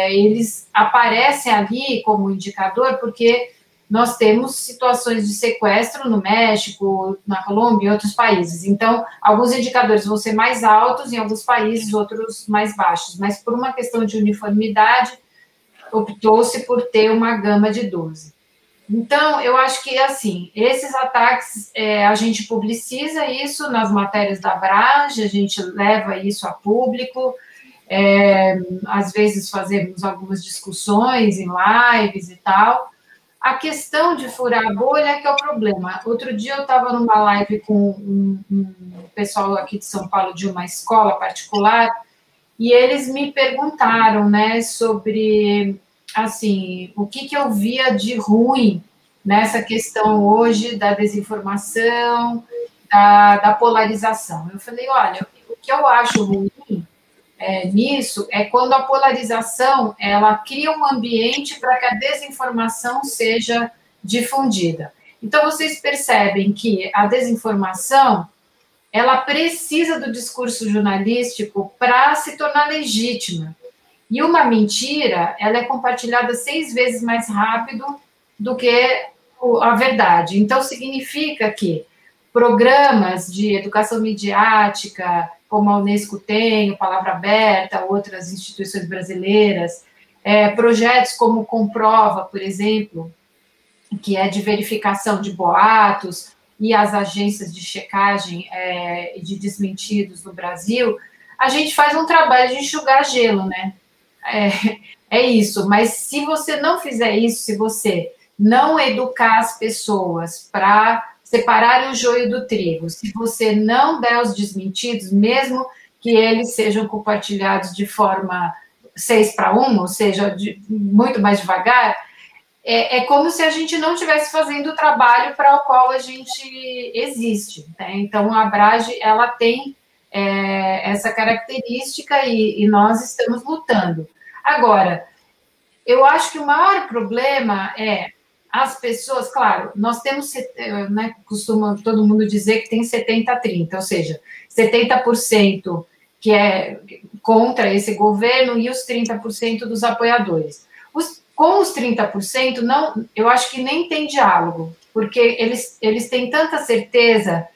eles aparecem ali como indicador porque nós temos situações de sequestro no México, na Colômbia e outros países. Então, alguns indicadores vão ser mais altos em alguns países, outros mais baixos. Mas, por uma questão de uniformidade, optou-se por ter uma gama de 12. Então, eu acho que, assim, esses ataques, a gente publiciza isso nas matérias da Brage, a gente leva isso a público, às vezes fazemos algumas discussões em lives e tal. A questão de furar a bolha é que é o problema. Outro dia eu estava numa live com um pessoal aqui de São Paulo, de uma escola particular, e eles me perguntaram, né, sobre, assim, o que eu via de ruim nessa questão hoje da desinformação, da polarização. Eu falei, olha, o que eu acho ruim nisso é quando a polarização, ela cria um ambiente para que a desinformação seja difundida. Então, vocês percebem que a desinformação, ela precisa do discurso jornalístico para se tornar legítima. E uma mentira, ela é compartilhada 6 vezes mais rápido do que a verdade. Então, significa que programas de educação midiática, como a Unesco tem, o Palavra Aberta, outras instituições brasileiras, projetos como Comprova, por exemplo, que é de verificação de boatos, e as agências de checagem e de desmentidos no Brasil, a gente faz um trabalho de enxugar gelo, né? É isso, mas se você não fizer isso, se você não educar as pessoas para separar o joio do trigo, se você não der os desmentidos, mesmo que eles sejam compartilhados de forma 6-1, ou seja, muito mais devagar, é como se a gente não estivesse fazendo o trabalho para o qual a gente existe, né? Então, a Brage, ela tem essa característica e nós estamos lutando. Agora, eu acho que o maior problema as pessoas, claro, nós temos, né, costuma todo mundo dizer que tem 70-30, ou seja, 70% que é contra esse governo e os 30% dos apoiadores. Com os 30%, não, eu acho que nem tem diálogo, porque eles têm tanta certeza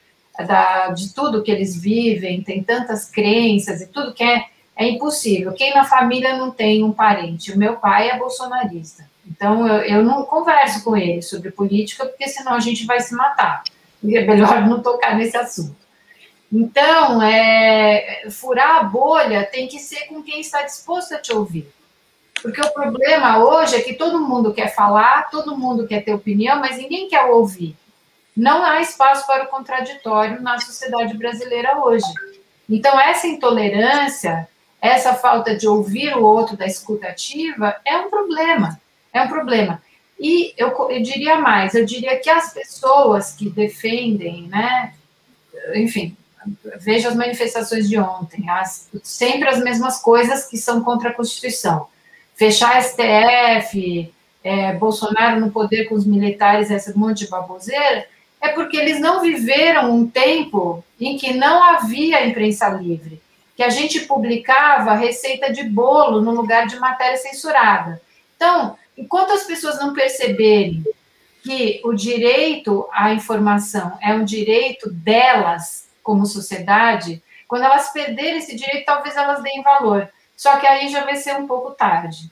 de tudo que eles vivem, tem tantas crenças e tudo que é impossível. Quem na família não tem um parente? O meu pai é bolsonarista. Então, eu não converso com ele sobre política, porque senão a gente vai se matar. É melhor não tocar nesse assunto. Então, furar a bolha tem que ser com quem está disposto a te ouvir. Porque o problema hoje é que todo mundo quer falar, todo mundo quer ter opinião, mas ninguém quer ouvir. Não há espaço para o contraditório na sociedade brasileira hoje. Então, essa intolerância, essa falta de ouvir o outro, da escuta ativa, é um problema. É um problema. E eu diria mais, eu diria que as pessoas que defendem, né, enfim, veja as manifestações de ontem, sempre as mesmas coisas que são contra a Constituição. fechar STF, Bolsonaro no poder com os militares, esse monte de baboseira, é porque eles não viveram um tempo em que não havia imprensa livre, que a gente publicava receita de bolo no lugar de matéria censurada. Então, enquanto as pessoas não perceberem que o direito à informação é um direito delas como sociedade, quando elas perderem esse direito, talvez elas deem valor. Só que aí já vai ser um pouco tarde.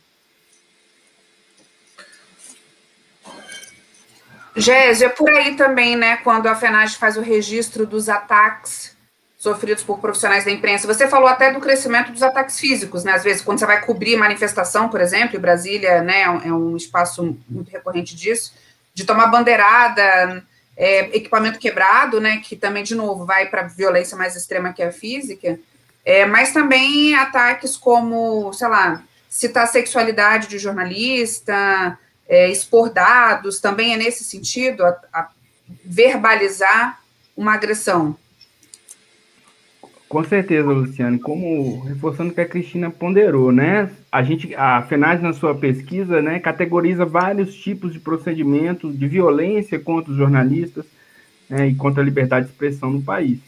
Gésia, é por aí também, né, quando a FENAGE faz o registro dos ataques sofridos por profissionais da imprensa. Você falou até do crescimento dos ataques físicos, né, às vezes, quando você vai cobrir manifestação, por exemplo, e Brasília, né, é um espaço muito recorrente disso, de tomar bandeirada, equipamento quebrado, né, que também, de novo, vai para violência mais extrema que a física, mas também ataques como, sei lá, citar a sexualidade de jornalista, expor dados, também é nesse sentido, a verbalizar uma agressão. Com certeza, Luciane, como reforçando o que a Cristina ponderou, né? A FENAGE, na sua pesquisa, né, categoriza vários tipos de procedimentos de violência contra os jornalistas, né, e contra a liberdade de expressão no país.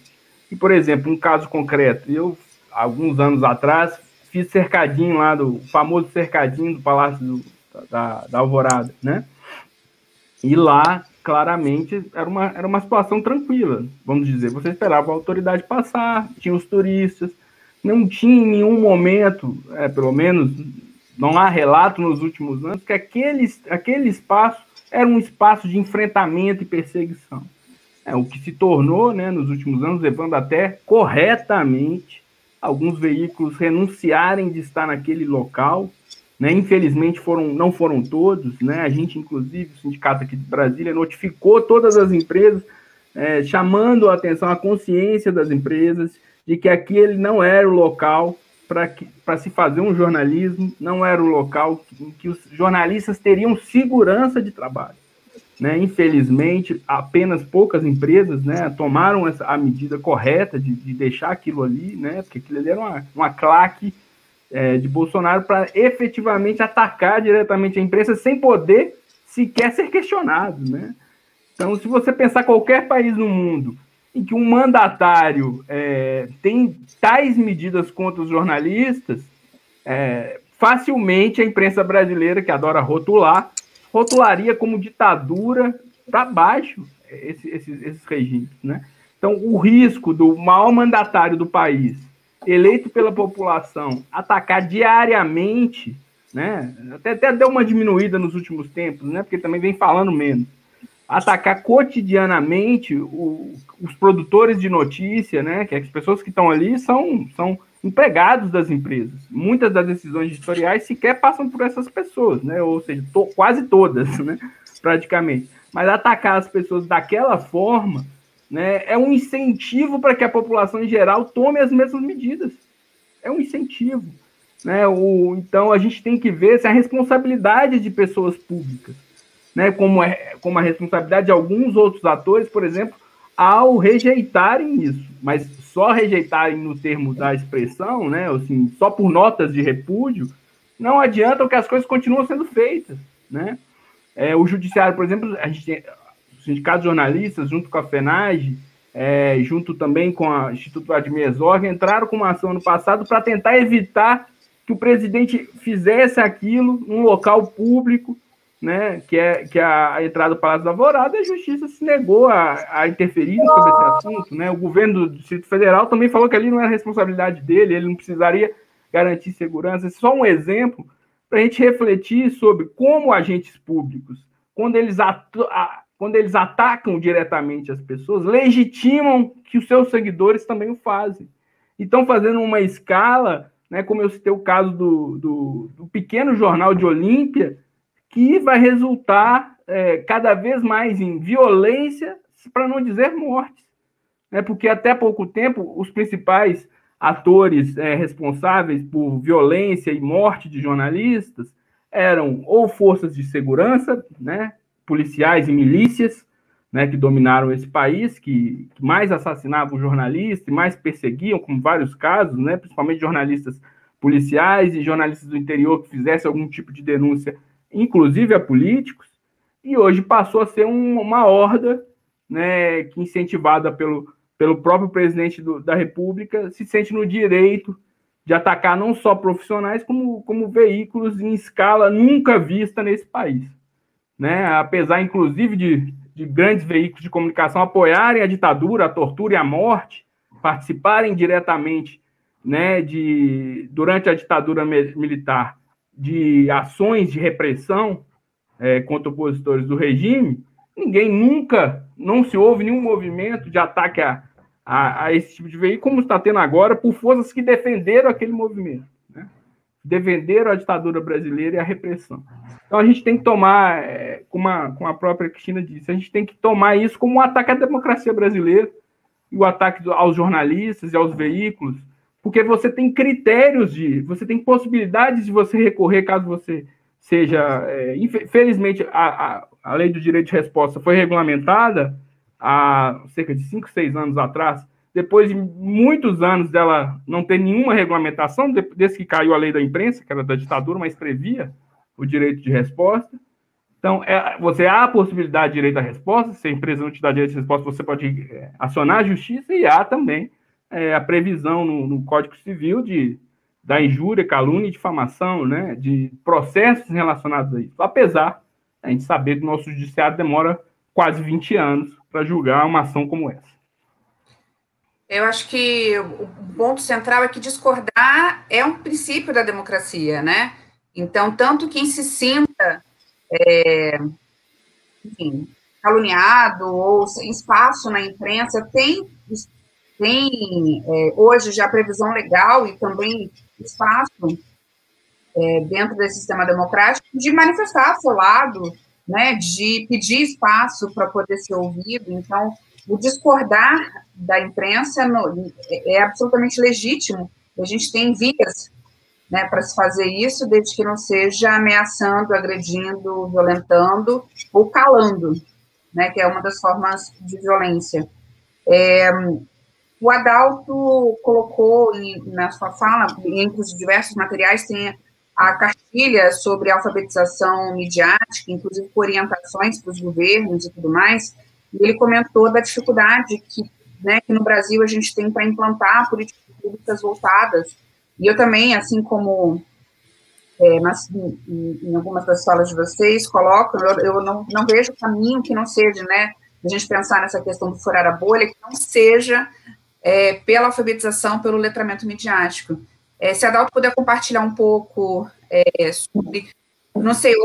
E, por exemplo, um caso concreto, eu, alguns anos atrás, fiz cercadinho lá, do famoso cercadinho do Palácio da Alvorada, né? E lá, claramente, era uma situação tranquila, vamos dizer. Você esperava a autoridade passar, tinha os turistas, não tinha em nenhum momento, pelo menos, não há relato nos últimos anos, que aquele espaço era um espaço de enfrentamento e perseguição. O que se tornou, né, nos últimos anos, levando até corretamente alguns veículos renunciarem de estar naquele local, né? Infelizmente não foram todos, né? A gente, inclusive, o sindicato aqui de Brasília, notificou todas as empresas, chamando a atenção, a consciência das empresas, de que aquele não era o local para se fazer um jornalismo, não era o local em que os jornalistas teriam segurança de trabalho, né? Infelizmente, apenas poucas empresas, né, tomaram a medida correta de deixar aquilo ali, né? Porque aquilo ali era uma claque de Bolsonaro para efetivamente atacar diretamente a imprensa sem poder sequer ser questionado, né? Então, se você pensar qualquer país no mundo em que um mandatário tem tais medidas contra os jornalistas, facilmente a imprensa brasileira, que adora rotularia como ditadura para baixo esses regimes, né? Então, o risco do maior mandatário do país, eleito pela população, atacar diariamente, né? Até deu uma diminuída nos últimos tempos, né? Porque também vem falando menos. Atacar cotidianamente os produtores de notícia, né? Que as pessoas que estão ali são empregados das empresas. Muitas das decisões editoriais sequer passam por essas pessoas, né? Ou seja, quase todas, né? Praticamente. Mas atacar as pessoas daquela forma, né, é um incentivo para que a população em geral tome as mesmas medidas. É um incentivo, né? Então, a gente tem que ver se a responsabilidade de pessoas públicas, né, como a responsabilidade de alguns outros atores, por exemplo, ao rejeitarem isso, mas só rejeitarem no termo da expressão, né, assim, só por notas de repúdio, não adianta, que as coisas continuam sendo feitas, né? O judiciário, por exemplo, a gente tem o Sindicato de Jornalistas, junto com a FENAGE, junto também com o Instituto Vladimir Herzog, entraram com uma ação ano passado para tentar evitar que o presidente fizesse aquilo num local público, né, que é a entrada do Palácio da Alvorada, e a Justiça se negou a interferir sobre esse assunto, né? O governo do Distrito Federal também falou que ali não era responsabilidade dele, ele não precisaria garantir segurança. Esse é só um exemplo para a gente refletir sobre como agentes públicos, quando eles atacam diretamente as pessoas, legitimam que os seus seguidores também o fazem. E estão fazendo uma escala, né, como eu citei o caso do pequeno jornal de Olímpia, que vai resultar cada vez mais em violência, para não dizer mortes, né? Porque até pouco tempo os principais atores responsáveis por violência e morte de jornalistas eram ou forças de segurança, né, policiais e milícias, né, que dominaram esse país, que mais assassinavam jornalistas e mais perseguiam, como vários casos, né, principalmente jornalistas policiais e jornalistas do interior que fizessem algum tipo de denúncia, inclusive a políticos, e hoje passou a ser uma horda, né, que, incentivada pelo próprio presidente da República, se sente no direito de atacar não só profissionais, como veículos em escala nunca vista nesse país. Né? Apesar, inclusive, de grandes veículos de comunicação apoiarem a ditadura, a tortura e a morte, participarem diretamente, né, durante a ditadura militar, de ações de repressão contra opositores do regime, não se houve nenhum movimento de ataque a esse tipo de veículo, como está tendo agora, por forças que defenderam aquele movimento, né? Defenderam a ditadura brasileira e a repressão. Então a gente tem que tomar, como a própria Cristina disse, a gente tem que tomar isso como um ataque à democracia brasileira e o ataque aos jornalistas e aos veículos, porque você tem critérios você tem possibilidades de você recorrer caso você seja... Infelizmente, a lei do direito de resposta foi regulamentada há cerca de 5, 6 anos atrás, depois de muitos anos dela não ter nenhuma regulamentação, desde que caiu a lei da imprensa, que era da ditadura, mas previa o direito de resposta. Então, você há a possibilidade de direito à resposta, se a empresa não te dá direito de resposta, você pode acionar a justiça, e há também a previsão no Código Civil da injúria, calúnia e difamação, né, de processos relacionados a isso. Apesar de a gente saber que o nosso judiciário demora quase 20 anos para julgar uma ação como essa. Eu acho que o ponto central é que discordar é um princípio da democracia, né? Então, tanto quem se sinta caluniado ou sem espaço na imprensa tem hoje já previsão legal e também espaço dentro desse sistema democrático de manifestar seu lado, né, de pedir espaço para poder ser ouvido. Então, o discordar da imprensa é absolutamente legítimo. A gente tem vias, né, para se fazer isso, desde que não seja ameaçando, agredindo, violentando ou calando, né, que é uma das formas de violência. O Adalto colocou na sua fala, entre os diversos materiais, tem a cartilha sobre alfabetização midiática, inclusive com orientações para os governos e tudo mais, e ele comentou da dificuldade que no Brasil a gente tem para implantar políticas públicas voltadas, e eu também, assim como em algumas das falas de vocês, coloco, eu não vejo caminho que não seja, né, a gente pensar nessa questão de furar a bolha, que não seja pela alfabetização, pelo letramento midiático. Se a Adalto puder compartilhar um pouco sobre, não sei,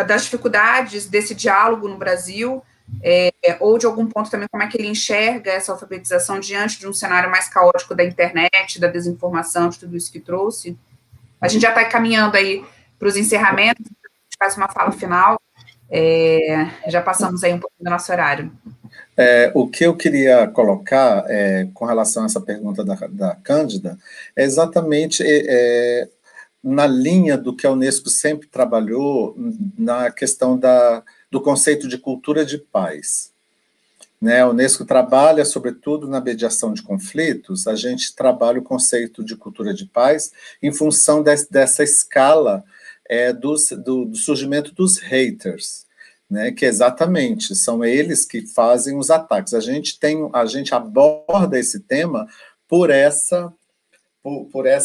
das dificuldades desse diálogo no Brasil, ou de algum ponto também como é que ele enxerga essa alfabetização diante de um cenário mais caótico da internet, da desinformação, de tudo isso que trouxe. A gente já está caminhando aí para os encerramentos, a gente faz uma fala final, já passamos aí um pouco do nosso horário. O que eu queria colocar com relação a essa pergunta da Cândida é exatamente na linha do que a Unesco sempre trabalhou na questão do conceito de cultura de paz. Né? A Unesco trabalha, sobretudo, na mediação de conflitos, a gente trabalha o conceito de cultura de paz em função dessa escala do surgimento dos haters, né, que exatamente são eles que fazem os ataques. A gente aborda esse tema por essa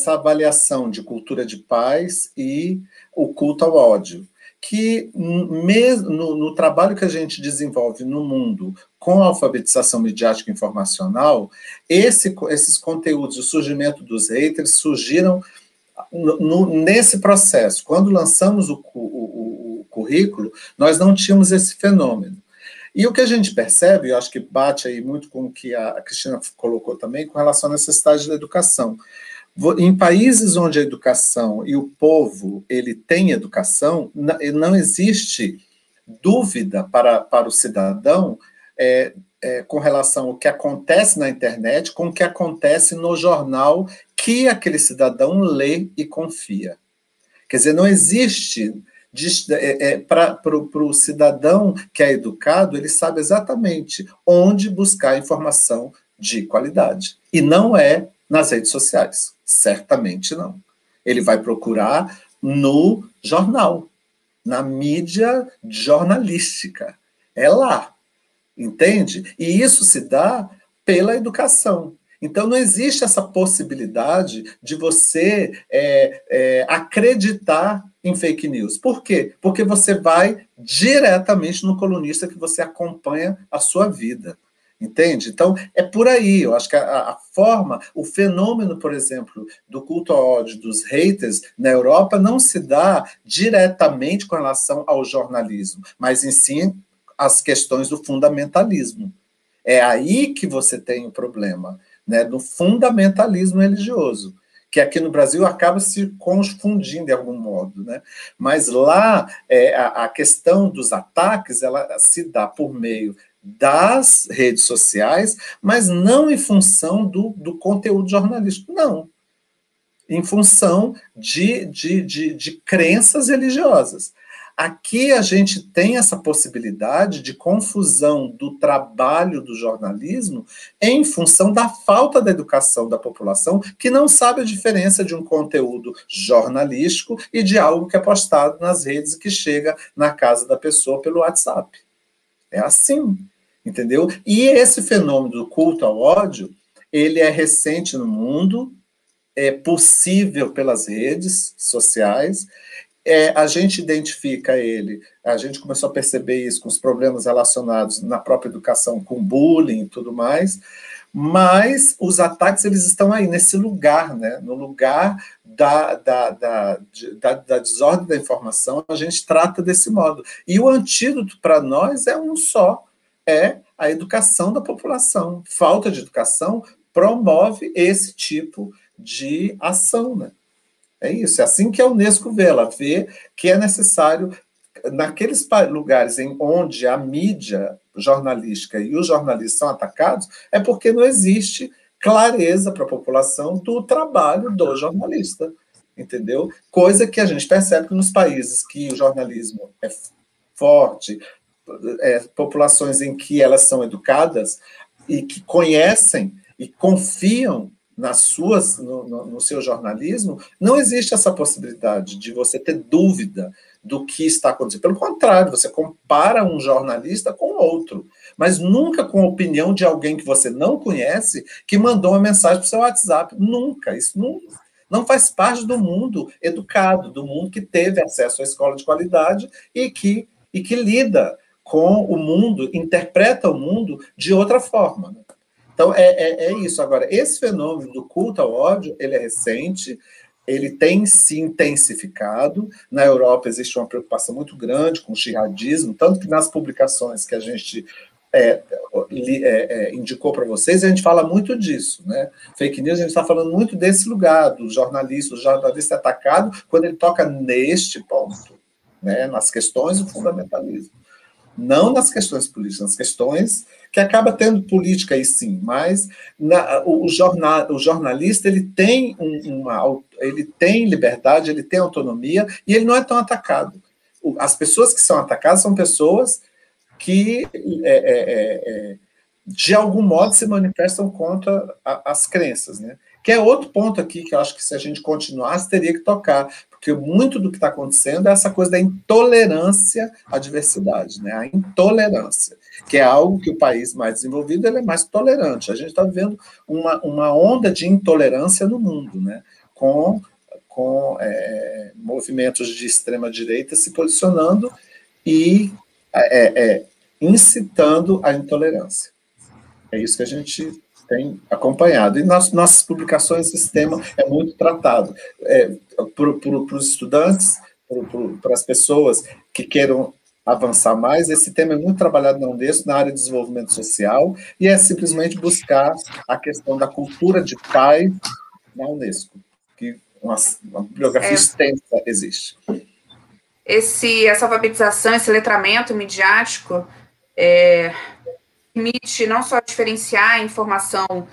avaliação de cultura de paz e o culto ao ódio, que mesmo no trabalho que a gente desenvolve no mundo com a alfabetização midiática informacional, esses conteúdos, o surgimento dos haters surgiram nesse processo. Quando lançamos o currículo, nós não tínhamos esse fenômeno. E o que a gente percebe, eu acho que bate aí muito com o que a Cristina colocou também, com relação à necessidade da educação. Em países onde a educação e o povo ele tem educação, não existe dúvida para o cidadão com relação ao que acontece na internet, com o que acontece no jornal que aquele cidadão lê e confia. Quer dizer, não existe... para o cidadão que é educado, ele sabe exatamente onde buscar informação de qualidade. E não é nas redes sociais, certamente não. Ele vai procurar no jornal, na mídia jornalística. É lá, entende? E isso se dá pela educação. Então, não existe essa possibilidade de você acreditar em fake news. Por quê? Porque você vai diretamente no colunista que você acompanha a sua vida. Entende? Então, é por aí. Eu acho que a forma, o fenômeno, por exemplo, do culto ao ódio dos haters na Europa não se dá diretamente com relação ao jornalismo, mas em si as questões do fundamentalismo. É aí que você tem o problema, né, do fundamentalismo religioso, que aqui no Brasil acaba se confundindo de algum modo, né? Mas lá a questão dos ataques ela se dá por meio das redes sociais, mas não em função do conteúdo jornalístico, não. Em função de crenças religiosas. Aqui a gente tem essa possibilidade de confusão do trabalho do jornalismo em função da falta da educação da população, que não sabe a diferença de um conteúdo jornalístico e de algo que é postado nas redes e que chega na casa da pessoa pelo WhatsApp. É assim, entendeu? E esse fenômeno do culto ao ódio, ele é recente no mundo, é possível pelas redes sociais. A gente identifica ele, a gente começou a perceber isso com os problemas relacionados na própria educação, com bullying e tudo mais, mas os ataques eles estão aí, nesse lugar, né? No lugar da desordem da informação, a gente trata desse modo. E o antídoto para nós é um só, é a educação da população. Falta de educação promove esse tipo de ação, né? É isso, é assim que a Unesco vê, ela vê que é necessário, naqueles lugares em onde a mídia jornalística e os jornalistas são atacados, é porque não existe clareza para a população do trabalho do jornalista, entendeu? Coisa que a gente percebe que nos países que o jornalismo é forte, populações em que elas são educadas e que conhecem e confiam no seu jornalismo, não existe essa possibilidade de você ter dúvida do que está acontecendo. Pelo contrário, você compara um jornalista com outro, mas nunca com a opinião de alguém que você não conhece, que mandou uma mensagem para o seu WhatsApp. Nunca. Isso não faz parte do mundo educado, do mundo que teve acesso à escola de qualidade e que lida com o mundo, interpreta o mundo de outra forma, né? Então, é isso. Agora, esse fenômeno do culto ao ódio, ele é recente, ele tem se intensificado. Na Europa existe uma preocupação muito grande com o jihadismo, tanto que nas publicações que a gente indicou para vocês, a gente fala muito disso, né? Fake news, a gente está falando muito desse lugar, do jornalista, o jornalista atacado, quando ele toca neste ponto, né? Nas questões do fundamentalismo. Não nas questões políticas, nas questões que acaba tendo política aí sim, mas o jornalista ele tem ele tem liberdade, ele tem autonomia e ele não é tão atacado. As pessoas que são atacadas são pessoas que de algum modo se manifestam contra as crenças, né? Que é outro ponto aqui que eu acho que se a gente continuasse teria que tocar, porque muito do que está acontecendo é essa coisa da intolerância à diversidade, né? A intolerância, que é algo que o país mais desenvolvido ele é mais tolerante. A gente está vivendo uma onda de intolerância no mundo, né? Com movimentos de extrema-direita se posicionando e incitando a intolerância. É isso que a gente tem acompanhado. E nas nossas publicações esse tema é muito tratado. Para os estudantes, para as pessoas que queiram avançar mais, esse tema é muito trabalhado na Unesco, na área de desenvolvimento social, e é simplesmente buscar a questão da cultura de paz na Unesco, que uma bibliografia extensa existe. Essa alfabetização, esse letramento midiático permite não só diferenciar a informação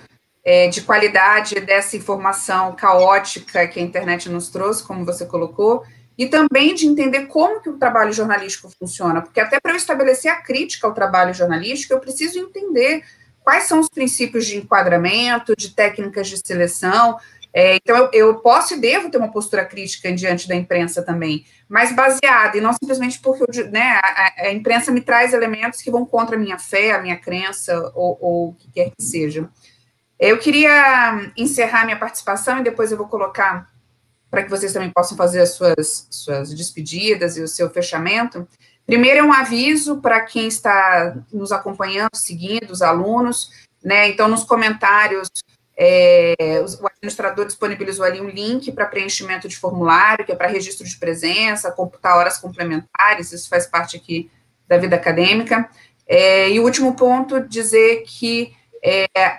de qualidade dessa informação caótica que a internet nos trouxe, como você colocou, e também de entender como que o trabalho jornalístico funciona, porque até para eu estabelecer a crítica ao trabalho jornalístico, eu preciso entender quais são os princípios de enquadramento, de técnicas de seleção, Então, eu posso e devo ter uma postura crítica diante da imprensa também, mas baseada, e não simplesmente porque a imprensa me traz elementos que vão contra a minha fé, a minha crença, ou o que quer que seja. Eu queria encerrar minha participação e depois eu vou colocar para que vocês também possam fazer as suas despedidas e o seu fechamento. Primeiro, é um aviso para quem está nos acompanhando, seguindo, os alunos, né? Então, nos comentários, o administrador disponibilizou ali um link para preenchimento de formulário, que é para registro de presença, computar horas complementares, isso faz parte aqui da vida acadêmica. E o último ponto, dizer que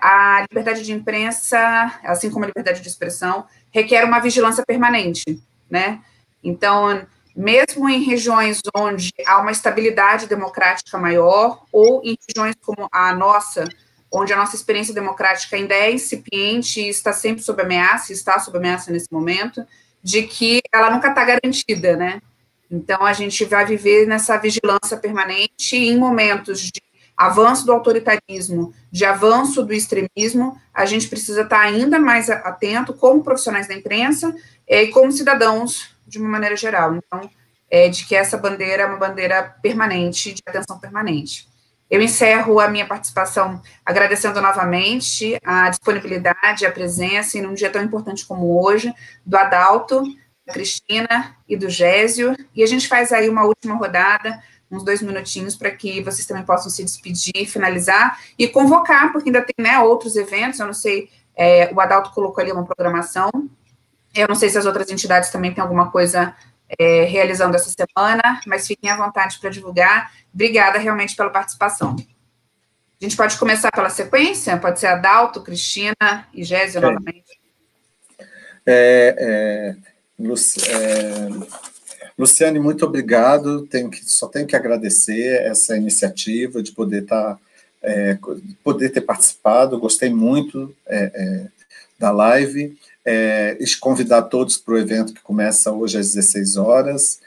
a liberdade de imprensa, assim como a liberdade de expressão, requer uma vigilância permanente, né? Então, mesmo em regiões onde há uma estabilidade democrática maior, ou em regiões como a nossa, onde a nossa experiência democrática ainda é incipiente e está sempre sob ameaça, está sob ameaça nesse momento, de que ela nunca está garantida, né? Então, a gente vai viver nessa vigilância permanente em momentos de avanço do autoritarismo, de avanço do extremismo, a gente precisa estar ainda mais atento como profissionais da imprensa e como cidadãos de uma maneira geral. Então, de que essa bandeira é uma bandeira permanente, de atenção permanente. Eu encerro a minha participação agradecendo novamente a disponibilidade, a presença, e num dia tão importante como hoje, do Adalto, da Cristina e do Gésio, e a gente faz aí uma última rodada, uns 2 minutinhos, para que vocês também possam se despedir, finalizar, e convocar, porque ainda tem, né, outros eventos, eu não sei, o Adalto colocou ali uma programação, eu não sei se as outras entidades também têm alguma coisa realizando essa semana, mas fiquem à vontade para divulgar. Obrigada realmente pela participação. A gente pode começar pela sequência? Pode ser Adalto, Cristina e Gésio novamente. Luciane, muito obrigado. Só tenho que agradecer essa iniciativa de poder poder ter participado. Gostei muito da live. Convidar todos para o evento que começa hoje às 16 horas.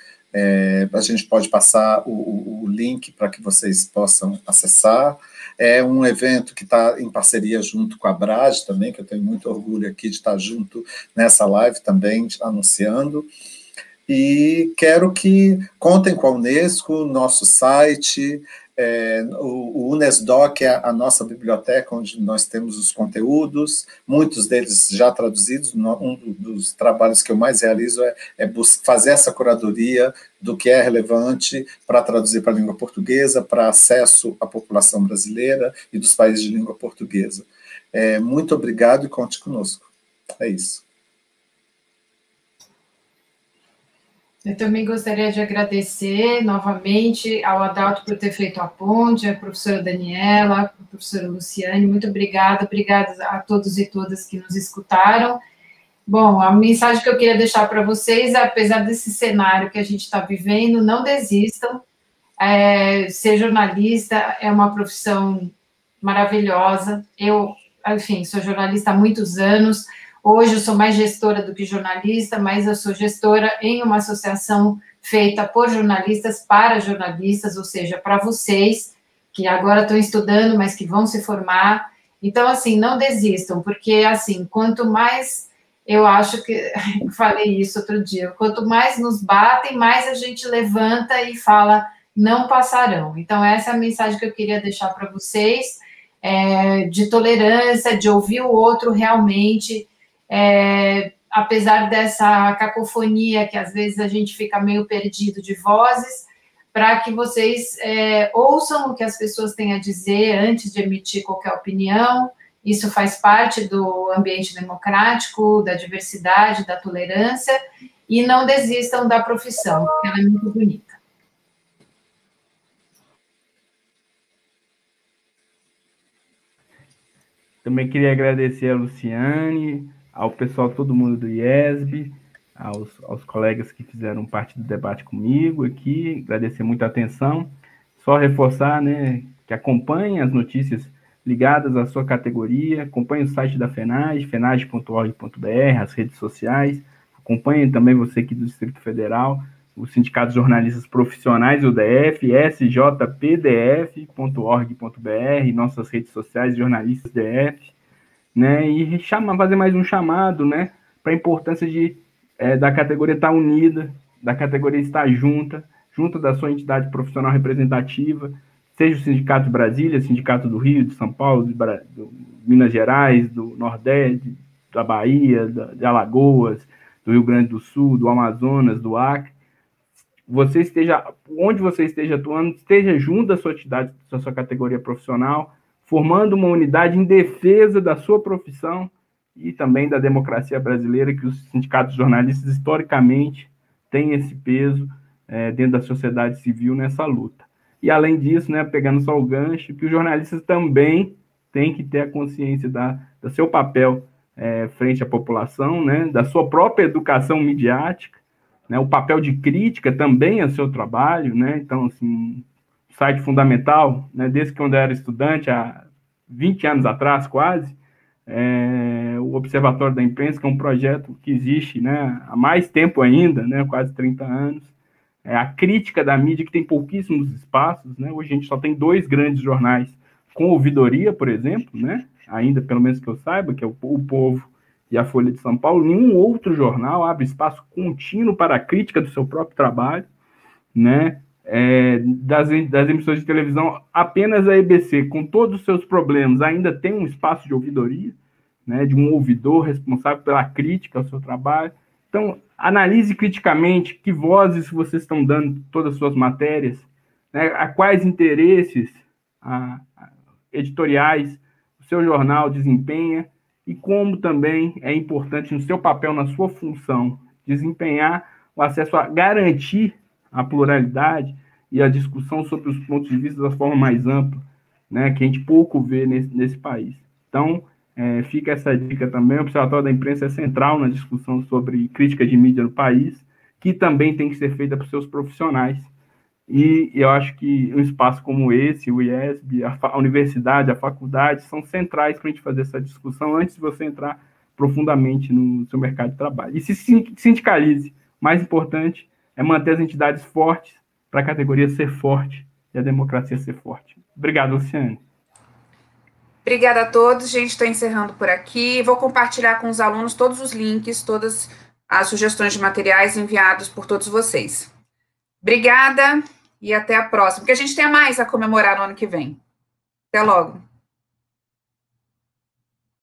A gente pode passar o link para que vocês possam acessar. É um evento que está em parceria junto com a Brad também, que eu tenho muito orgulho aqui de estar junto nessa live também, anunciando. E quero que contem com a Unesco, nosso site, o Unesdoc é a nossa biblioteca, onde nós temos os conteúdos, muitos deles já traduzidos. Um dos trabalhos que eu mais realizo é fazer essa curadoria do que é relevante para traduzir para a língua portuguesa, para acesso à população brasileira e dos países de língua portuguesa. Muito obrigado e conte conosco. É isso. Eu também gostaria de agradecer novamente ao Adalto por ter feito a ponte, a professora Daniela, a professora Luciane, muito obrigada a todos e todas que nos escutaram. Bom, a mensagem que eu queria deixar para vocês, apesar desse cenário que a gente está vivendo, não desistam. Ser jornalista é uma profissão maravilhosa. Eu, enfim, sou jornalista há muitos anos. Hoje eu sou mais gestora do que jornalista, mas eu sou gestora em uma associação feita por jornalistas para jornalistas, ou seja, para vocês que agora estão estudando, mas que vão se formar. Então, assim, não desistam, porque, assim, quanto mais, eu acho que, falei isso outro dia, quanto mais nos batem, mais a gente levanta e fala, não passarão. Então, essa é a mensagem que eu queria deixar para vocês, de tolerância, de ouvir o outro realmente, apesar dessa cacofonia que às vezes a gente fica meio perdido de vozes, para que vocês ouçam o que as pessoas têm a dizer antes de emitir qualquer opinião. Isso faz parte do ambiente democrático, da diversidade, da tolerância, e não desistam da profissão, porque ela é muito bonita. Também queria agradecer a Luciane, ao pessoal, todo mundo do IESB, aos colegas que fizeram parte do debate comigo aqui, agradecer muito a atenção, só reforçar, né, que acompanhem as notícias ligadas à sua categoria, acompanhem o site da FENAGE, fenage.org.br, as redes sociais, acompanhem também você aqui do Distrito Federal, o Sindicato de Jornalistas Profissionais, o DF, sjpdf.org.br, nossas redes sociais, jornalistas DF, né, e fazer mais um chamado, né, para a importância da categoria estar unida, da categoria estar junto da sua entidade profissional representativa, seja o Sindicato de Brasília, Sindicato do Rio, de São Paulo, do Minas Gerais, do Nordeste, da Bahia, de Alagoas, do Rio Grande do Sul, do Amazonas, do Acre. Onde você esteja atuando, esteja junto da sua entidade, da sua categoria profissional, formando uma unidade em defesa da sua profissão e também da democracia brasileira, que os sindicatos jornalistas, historicamente, têm esse peso dentro da sociedade civil nessa luta. E, além disso, né, pegando só o gancho, que os jornalistas também têm que ter a consciência do seu papel frente à população, né, da sua própria educação midiática, né, o papel de crítica também é seu trabalho, né, então, assim, site fundamental, né, desde quando eu era estudante, há 20 anos atrás, quase, o Observatório da Imprensa, que é um projeto que existe, né, há mais tempo ainda, né, quase 30 anos, a crítica da mídia, que tem pouquíssimos espaços, né, hoje a gente só tem 2 grandes jornais com ouvidoria, por exemplo, né, ainda, pelo menos que eu saiba, que é o Povo e a Folha de São Paulo. Nenhum outro jornal abre espaço contínuo para a crítica do seu próprio trabalho, né, das emissoras de televisão, apenas a EBC, com todos os seus problemas, ainda tem um espaço de ouvidoria, né, de um ouvidor responsável pela crítica ao seu trabalho. Então, analise criticamente que vozes vocês estão dando todas as suas matérias, né, a quais interesses editoriais o seu jornal desempenha e como também é importante no seu papel, na sua função, desempenhar o acesso a garantir a pluralidade e a discussão sobre os pontos de vista da forma mais ampla, né, que a gente pouco vê nesse país. Então, fica essa dica também. O Observatório da Imprensa é central na discussão sobre crítica de mídia no país, que também tem que ser feita por seus profissionais. E eu acho que um espaço como esse, o IESB, a universidade, a faculdade, são centrais para a gente fazer essa discussão antes de você entrar profundamente no seu mercado de trabalho. E se sindicalize. O mais importante é manter as entidades fortes para a categoria ser forte e a democracia ser forte. Obrigado, Luciane. Obrigada a todos, gente. Estou encerrando por aqui. Vou compartilhar com os alunos todos os links, todas as sugestões de materiais enviados por todos vocês. Obrigada e até a próxima, porque a gente tem mais a comemorar no ano que vem. Até logo.